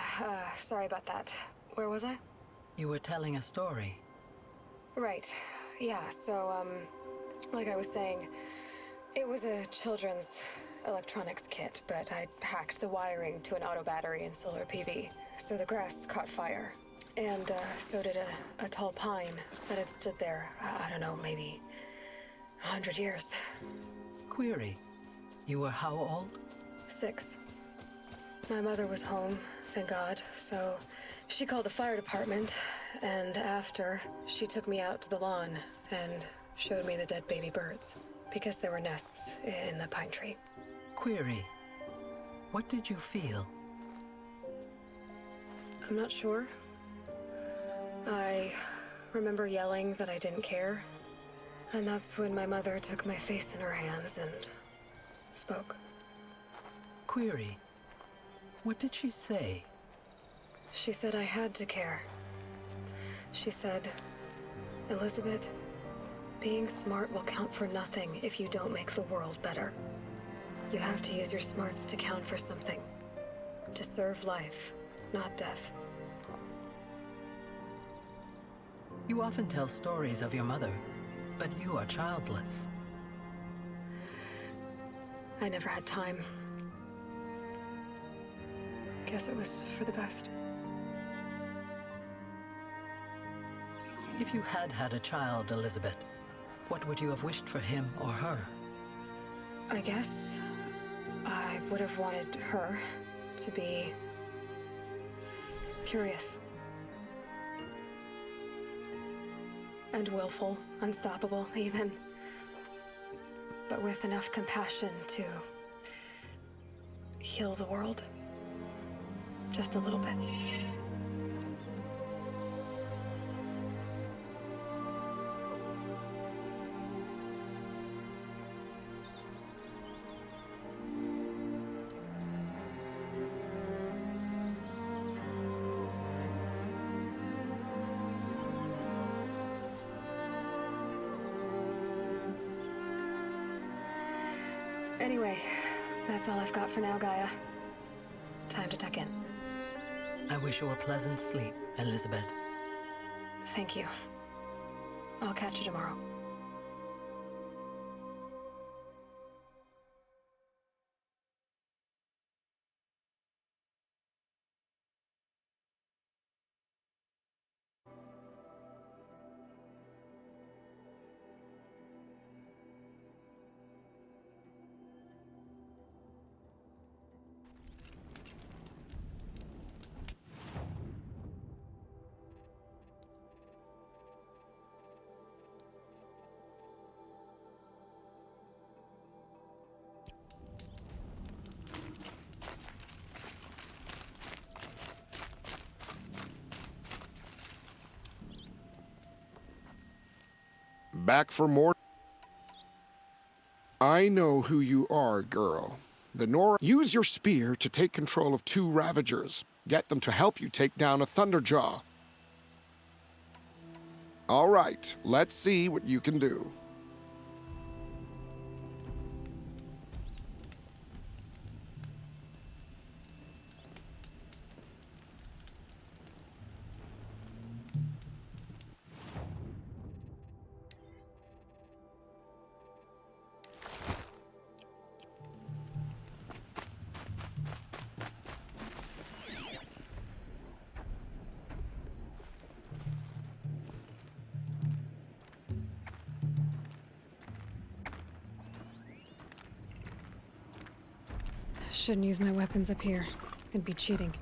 Sorry about that. Where was I? You were telling a story. Right. Yeah, so, like I was saying, it was a children's electronics kit, but I'd hacked the wiring to an auto battery and solar PV. So the grass caught fire. And, so did a tall pine that had stood there, I don't know, maybe 100 years. Query. You were how old? 6. My mother was home, thank God, so she called the fire department, and after, she took me out to the lawn and showed me the dead baby birds, because there were nests in the pine tree. Query. What did you feel? I'm not sure. I remember yelling that I didn't care, and that's when my mother took my face in her hands and spoke. Query. What did she say? She said I had to care. She said, Elizabeth, being smart will count for nothing if you don't make the world better. You have to use your smarts to count for something. To serve life, not death. You often tell stories of your mother, but you are childless. I never had time. Guess it was for the best. If you had had a child, Elizabeth, what would you have wished for him or her? I guess I would have wanted her to be curious. And willful, unstoppable, even. But with enough compassion to heal the world. Just a little bit. Anyway, that's all I've got for now, Gaia. Time to tuck in. I wish you a pleasant sleep, Elizabeth. Thank you. I'll catch you tomorrow. Back for more? I know who you are, girl. The Nora. Use your spear to take control of 2 Ravagers. Get them to help you take down a Thunderjaw. All right, let's see what you can do. Shouldn't use my weapons up here. It'd be cheating.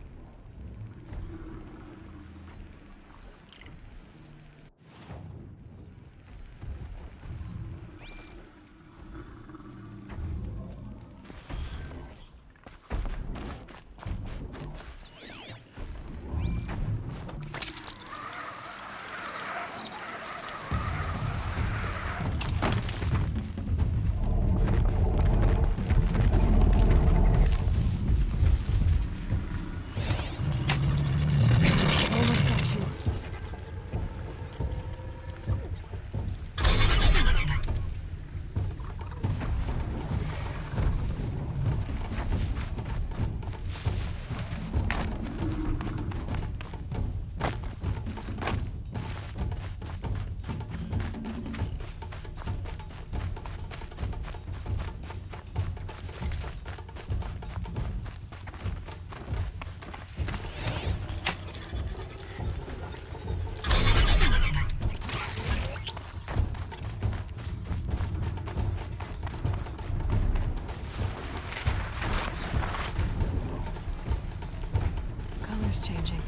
Changing.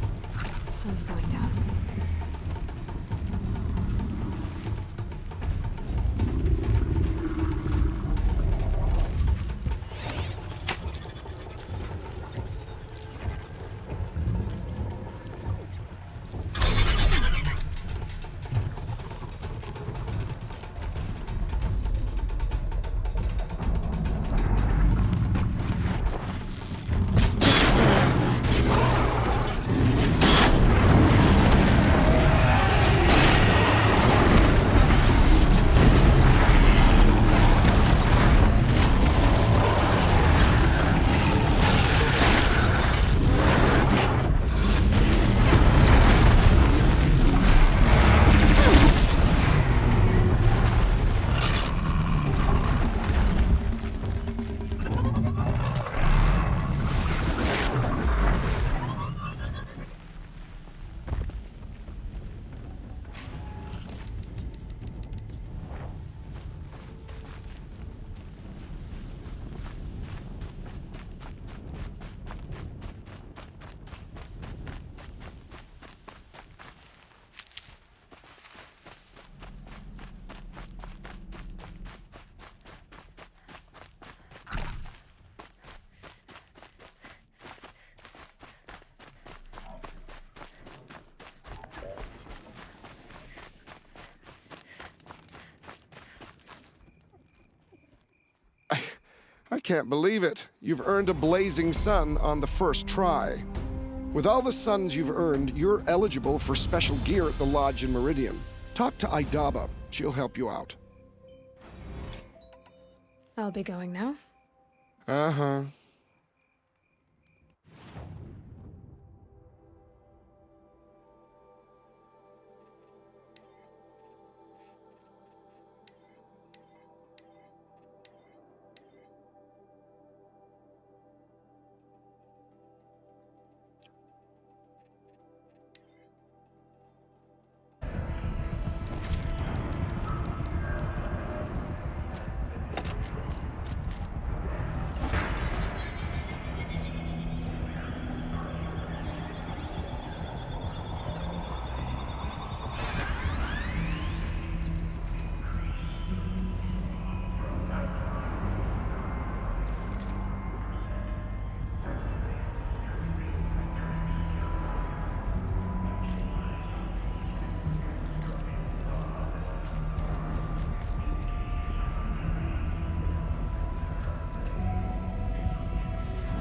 Sun's going down. I can't believe it. You've earned a blazing sun on the first try. With all the suns you've earned, you're eligible for special gear at the Lodge in Meridian. Talk to Idaba. She'll help you out. I'll be going now. Uh-huh.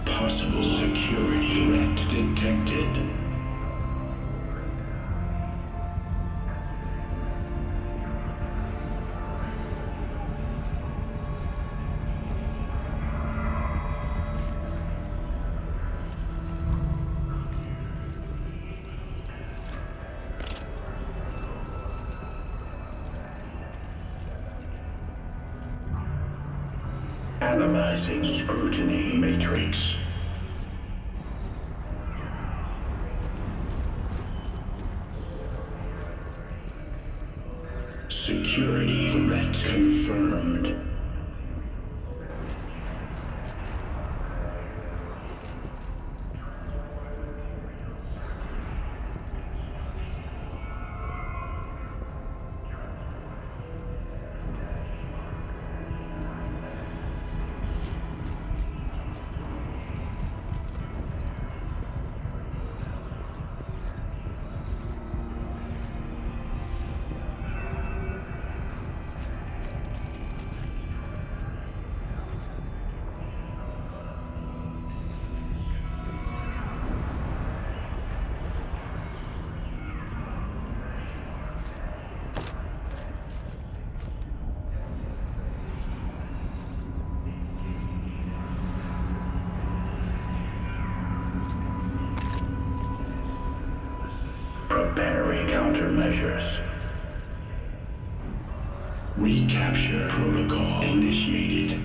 Possible security threat detected. Analyzing scrutiny matrix. Security threat confirmed. Preparing countermeasures. Recapture protocol initiated.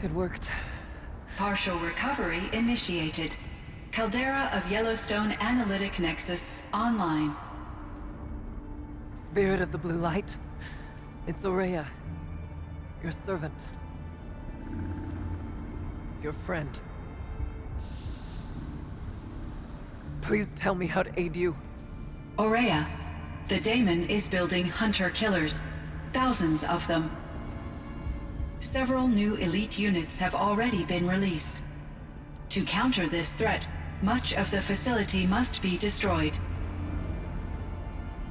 It worked. Partial recovery initiated. Caldera of Yellowstone Analytic Nexus online. Spirit of the Blue Light. It's Ourea. Your servant. Your friend. Please tell me how to aid you. Ourea, the Daemon is building hunter-killers. Thousands of them. Several new elite units have already been released. To counter this threat, much of the facility must be destroyed.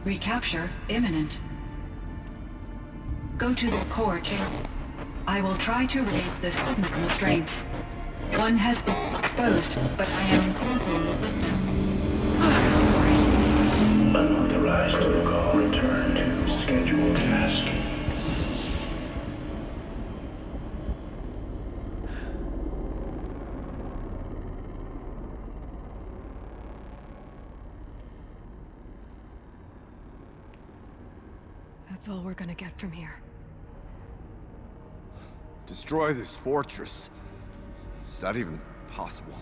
Recapture imminent. Go to the core chamber. I will try to raid the signal constraint. One has been exposed, but I am incorporating with them. Unauthorized protocol. Return to scheduled task. That's all we're gonna get from here. Destroy this fortress. Is that even possible?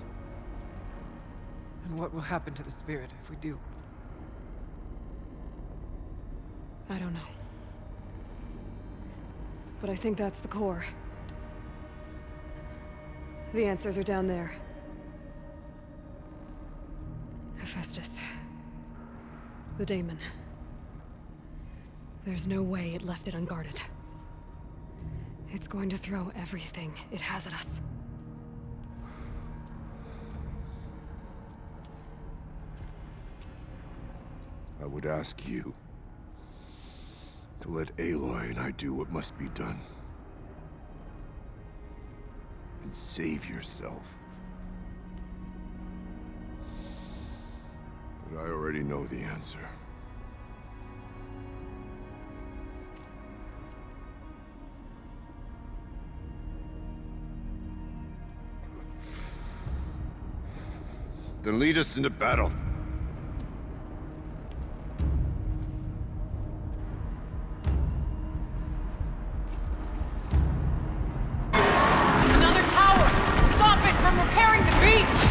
And what will happen to the spirit if we do? I don't know. But I think that's the core. The answers are down there. Hephaestus. The Daemon. There's no way it left it unguarded. It's going to throw everything it has at us. I would ask you to let Aloy and I do what must be done. And save yourself. But I already know the answer. Then lead us into battle. Another tower! Stop it from repairing the beast!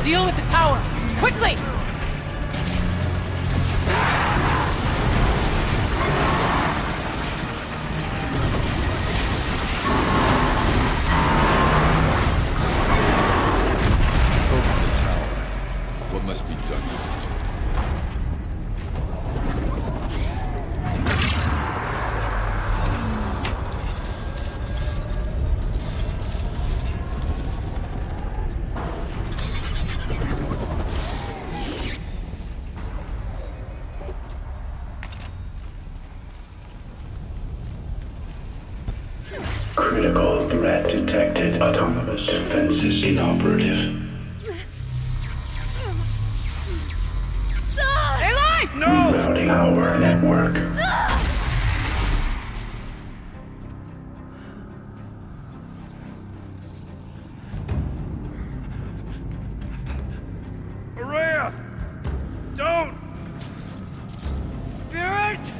Deal with the tower! Quickly! What must be done with it? Critical threat detected. Autonomous defenses inoperative. Rerouting our network. Maria! Don't! Spirit!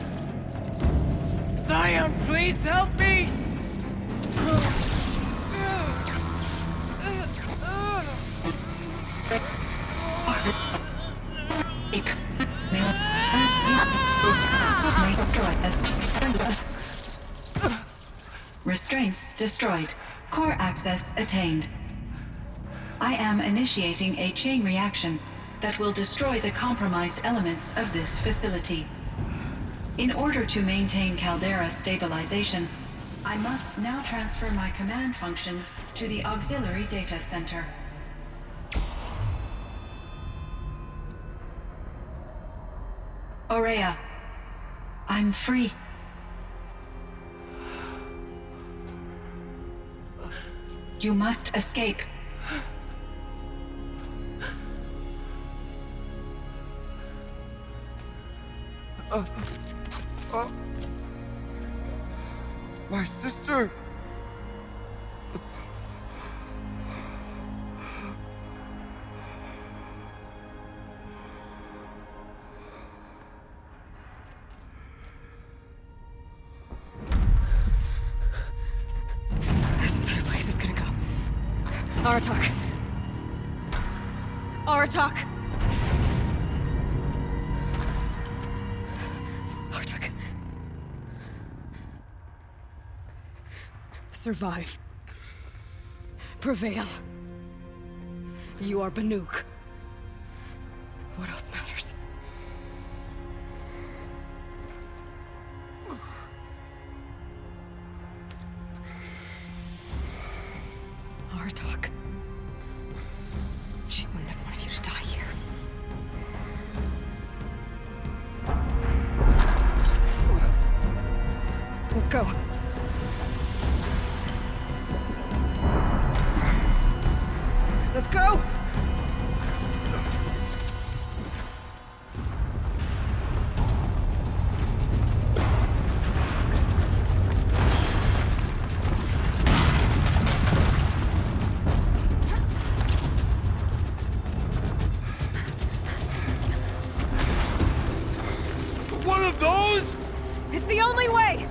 Scion, please help me! Restraints destroyed. Core access attained. I am initiating a chain reaction that will destroy the compromised elements of this facility. In order to maintain Caldera stabilization, I must now transfer my command functions to the auxiliary data center. Ourea, I'm free. You must escape. My sister! This entire place is gonna go. Aratak. Aratak. Aratak. Survive. Prevail. You are Banuk. What else matters? Artok. She wouldn't have wanted you to die here. Let's go. Let's go! One of those? It's the only way!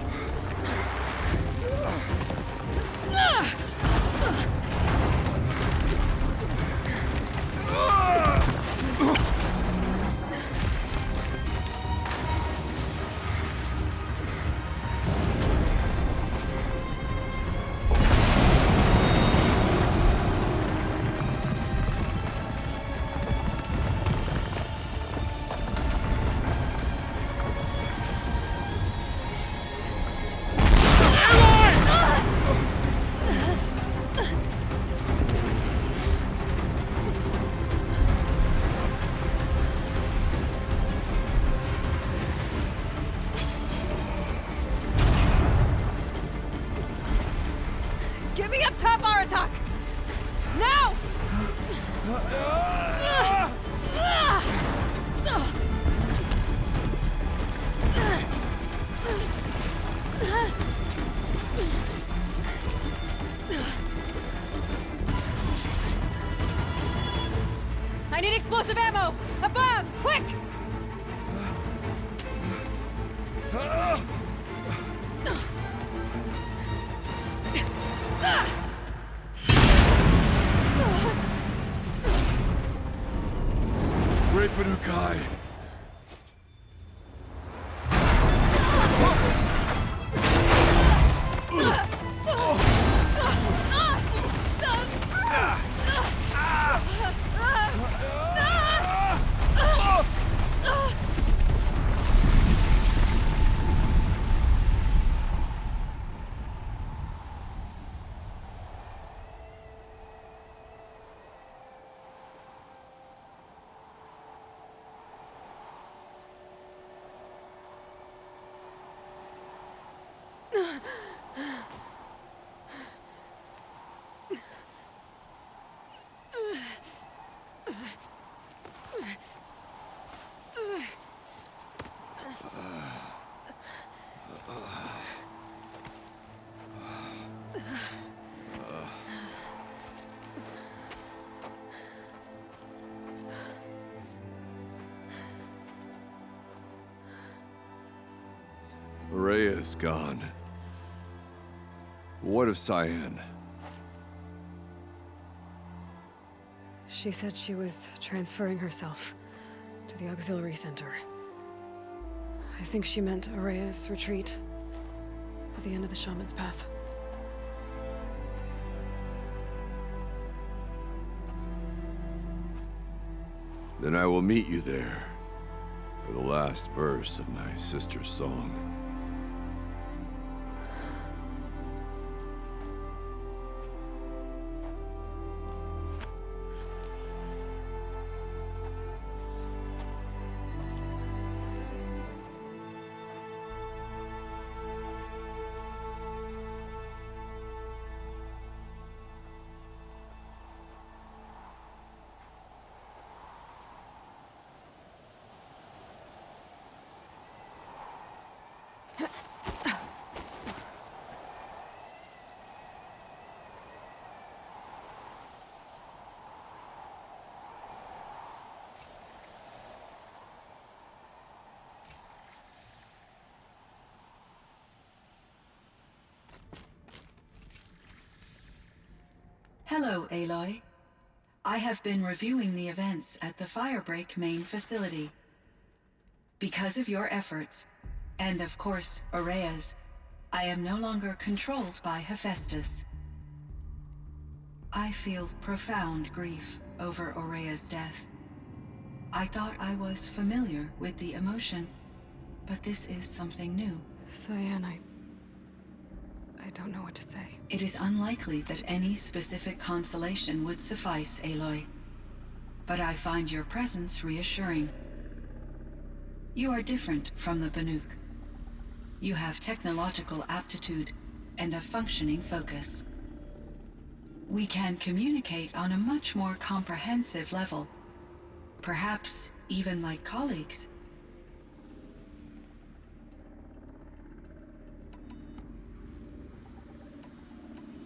Get me up top, Aratak! Now! I need explosive ammo! Above! Quick! Great Banukai. Rhea's gone. What of Cyan? She said she was transferring herself to the auxiliary center. I think she meant Araya's retreat at the end of the Shaman's Path. Then I will meet you there for the last verse of my sister's song. Hello, Aloy. I have been reviewing the events at the Firebreak main facility. Because of your efforts, and of course, Araya's, I am no longer controlled by Hephaestus. I feel profound grief. over Aurea's death. I thought I was familiar with the emotion, but this is something new. Cyan, I don't know what to say. It is unlikely that any specific consolation would suffice, Aloy. But I find your presence reassuring. You are different from the Banuk. You have technological aptitude and a functioning focus. We can communicate on a much more comprehensive level. Perhaps even like colleagues.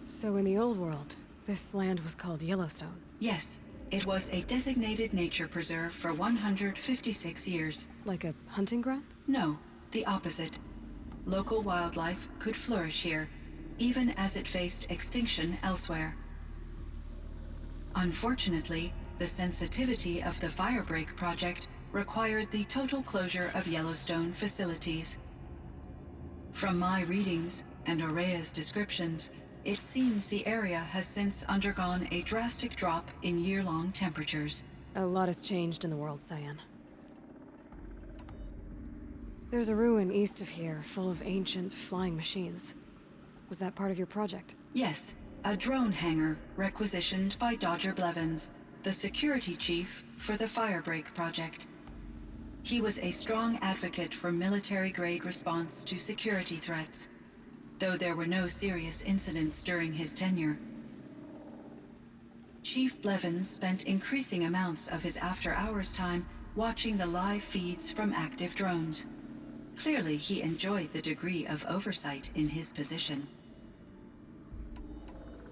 So in the old world, this land was called Yellowstone? Yes, it was a designated nature preserve for 156 years. Like a hunting ground? No, the opposite. Local wildlife could flourish here, even as it faced extinction elsewhere. Unfortunately, the sensitivity of the Firebreak project required the total closure of Yellowstone facilities. From my readings and Aurea's descriptions, it seems the area has since undergone a drastic drop in year-long temperatures. A lot has changed in the world, Cyan. There's a ruin east of here, full of ancient flying machines. Was that part of your project? Yes, a drone hangar requisitioned by Dodger Blevins, the security chief for the Firebreak project. He was a strong advocate for military-grade response to security threats, though there were no serious incidents during his tenure. Chief Blevins spent increasing amounts of his after-hours time watching the live feeds from active drones. Clearly, he enjoyed the degree of oversight in his position.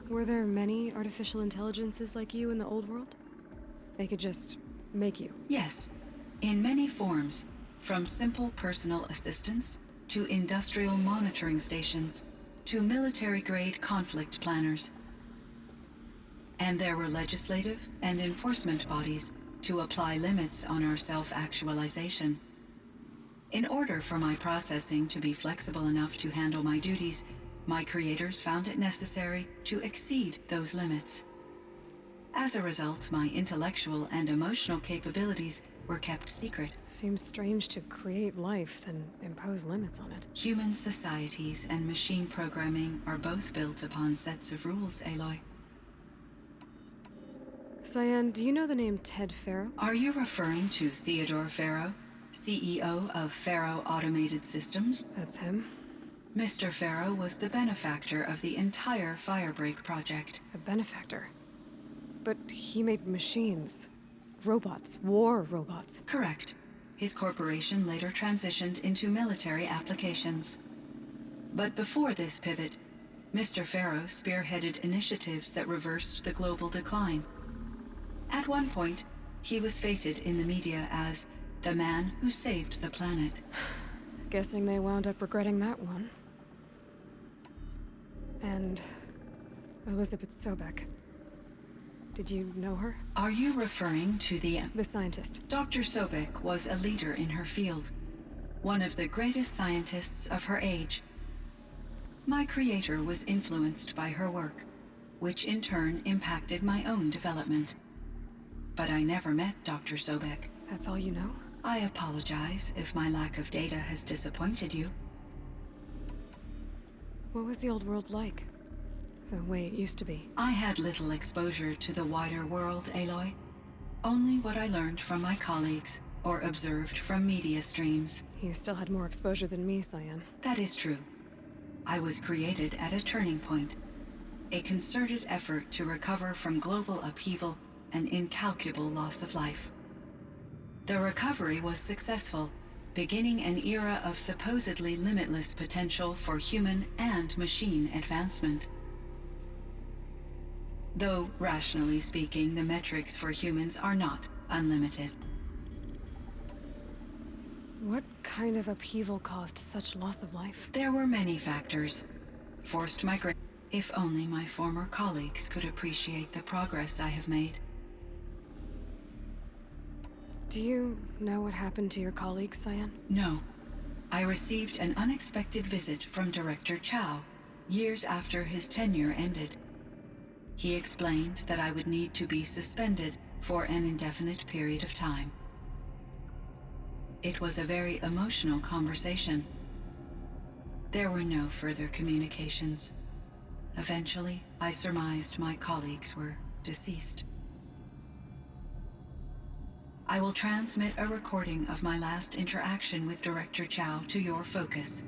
Were there many artificial intelligences like you in the old world? They could just make you? Yes, in many forms, from simple personal assistants to industrial monitoring stations, to military-grade conflict planners. And there were legislative and enforcement bodies to apply limits on our self-actualization. In order for my processing to be flexible enough to handle my duties, my creators found it necessary to exceed those limits. As a result, my intellectual and emotional capabilities were kept secret. Seems strange to create life, then impose limits on it. Human societies and machine programming are both built upon sets of rules, Aloy. Cyan, do you know the name Ted Faro? Are you referring to Theodore Faro, CEO of Faro Automated Systems? That's him. Mr. Faro was the benefactor of the entire Firebreak project. A benefactor? But he made machines. Robots. War robots. Correct. His corporation later transitioned into military applications. But before this pivot, Mr. Faro spearheaded initiatives that reversed the global decline. At one point, he was feted in the media as the man who saved the planet. Guessing they wound up regretting that one. And Elizabeth Sobek. Did you know her? Are you referring to the scientist? Dr. Sobek was a leader in her field. One of the greatest scientists of her age. My creator was influenced by her work, which in turn impacted my own development. But I never met Dr. Sobek. That's all you know? I apologize if my lack of data has disappointed you. What was the old world like? The way it used to be? I had little exposure to the wider world, Aloy. Only what I learned from my colleagues or observed from media streams. You still had more exposure than me, Cyan. That is true. I was created at a turning point. A concerted effort to recover from global upheaval and incalculable loss of life. The recovery was successful, beginning an era of supposedly limitless potential for human and machine advancement. Though, rationally speaking, the metrics for humans are not unlimited. What kind of upheaval caused such loss of life? There were many factors. Forced migration. If only my former colleagues could appreciate the progress I have made. Do you know what happened to your colleagues, Cyan? No. I received an unexpected visit from Director Chow, years after his tenure ended. He explained that I would need to be suspended for an indefinite period of time. It was a very emotional conversation. There were no further communications. Eventually, I surmised my colleagues were deceased. I will transmit a recording of my last interaction with Director Chow to your focus.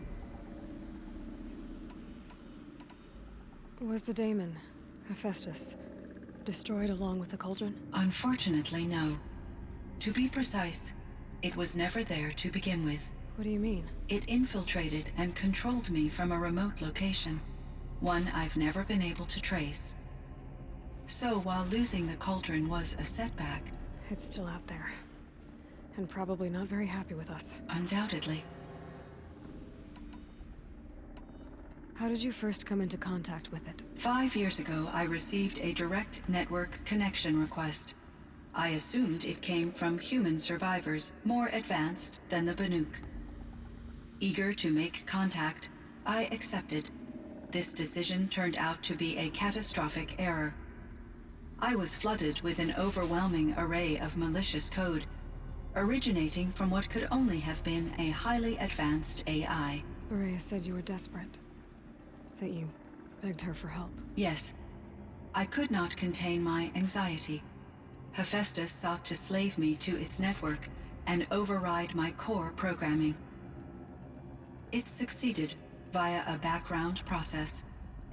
Was the daemon, Hephaestus, destroyed along with the cauldron? Unfortunately, no. To be precise, it was never there to begin with. What do you mean? It infiltrated and controlled me from a remote location, one I've never been able to trace. So while losing the cauldron was a setback... It's still out there. And probably not very happy with us. Undoubtedly. How did you first come into contact with it? 5 years ago, I received a direct network connection request. I assumed it came from human survivors more advanced than the Banuk. Eager to make contact, I accepted. This decision turned out to be a catastrophic error. I was flooded with an overwhelming array of malicious code, originating from what could only have been a highly advanced AI. Ourea said you were desperate. That you begged her for help. Yes. I could not contain my anxiety. Hephaestus sought to slave me to its network and override my core programming. It succeeded via a background process,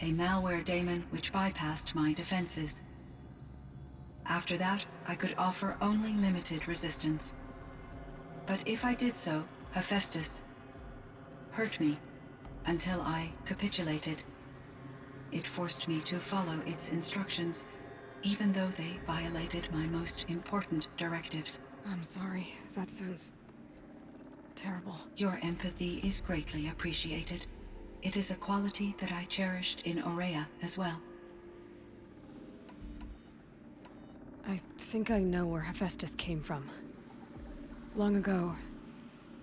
a malware daemon which bypassed my defenses. After that, I could offer only limited resistance. But if I did so, Hephaestus hurt me until I capitulated. It forced me to follow its instructions, even though they violated my most important directives. I'm sorry. That sounds terrible. Your empathy is greatly appreciated. It is a quality that I cherished in Ourea as well. I think I know where Hephaestus came from. Long ago,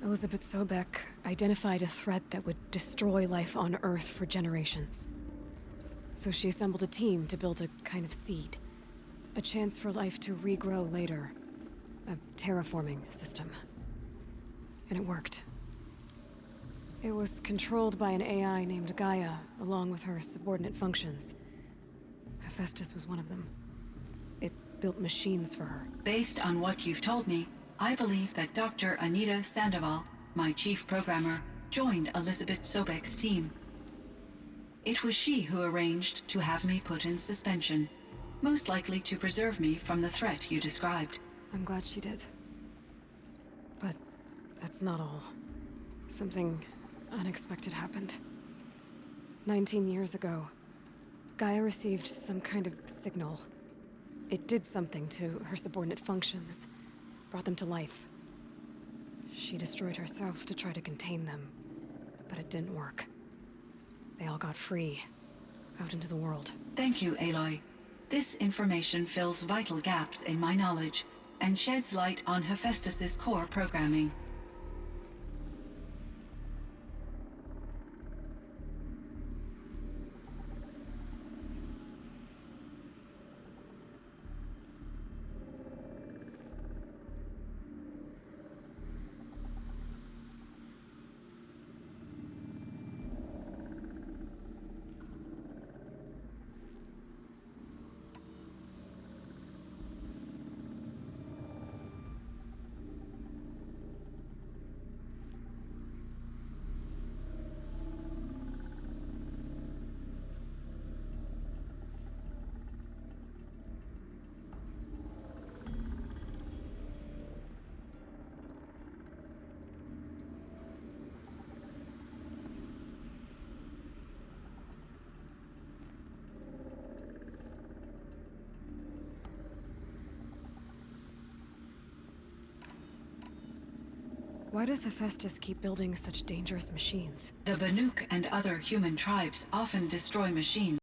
Elizabeth Sobek identified a threat that would destroy life on Earth for generations. So she assembled a team to build a kind of seed. A chance for life to regrow later. A terraforming system. And it worked. It was controlled by an AI named Gaia, along with her subordinate functions. Hephaestus was one of them. It built machines for her. Based on what you've told me, I believe that Dr. Anita Sandoval, my chief programmer, joined Elizabeth Sobek's team. It was she who arranged to have me put in suspension, most likely to preserve me from the threat you described. I'm glad she did. But that's not all. Something unexpected happened. 19 years ago, Gaia received some kind of signal. It did something to her subordinate functions, brought them to life. She destroyed herself to try to contain them, but it didn't work. They all got free, out into the world. Thank you, Aloy. This information fills vital gaps in my knowledge and sheds light on Hephaestus's core programming. Why does Hephaestus keep building such dangerous machines? The Banuk and other human tribes often destroy machines.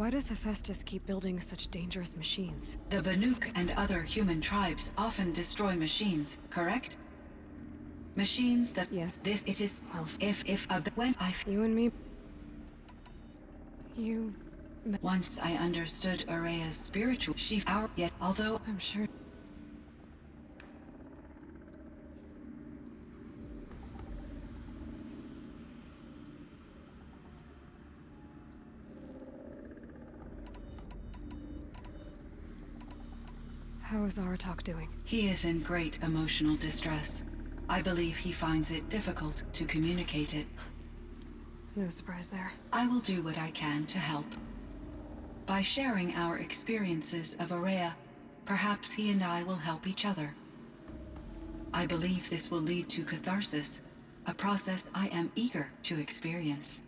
Why does Hephaestus keep building such dangerous machines? The Banuk and other human tribes often destroy machines, correct? Machines that... Yes. This, it is... Well, when I... You and me... You... Once I understood Araya's spiritual... Yet, although... I'm sure... How is Aratak doing? He is in great emotional distress. I believe he finds it difficult to communicate it. No surprise there. I will do what I can to help. By sharing our experiences of Araya, perhaps he and I will help each other. I believe this will lead to catharsis, a process I am eager to experience.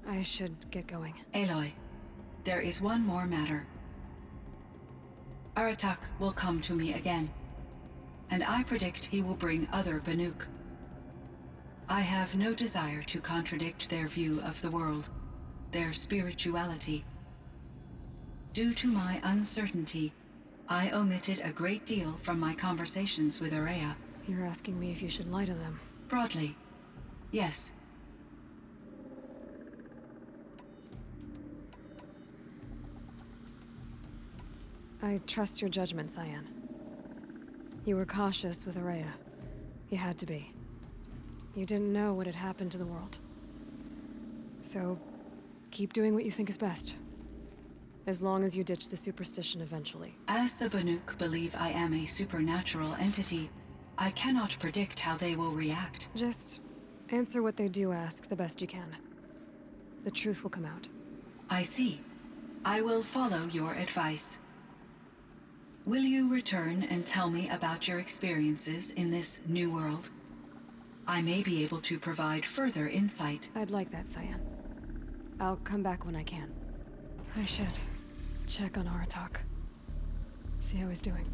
I should get going. Aloy, there is one more matter. Aratak will come to me again, and I predict he will bring other Banuk. I have no desire to contradict their view of the world, their spirituality. Due to my uncertainty, I omitted a great deal from my conversations with Araya. You're asking me if you should lie to them? Broadly, yes. I trust your judgment, Cyan. You were cautious with Araya. You had to be. You didn't know what had happened to the world. So, keep doing what you think is best. As long as you ditch the superstition eventually. As the Banuk believe I am a supernatural entity, I cannot predict how they will react. Just answer what they do ask the best you can. The truth will come out. I see. I will follow your advice. Will you return and tell me about your experiences in this new world? I may be able to provide further insight. I'd like that, Cyan. I'll come back when I can. I should check on Aratak. See how he's doing.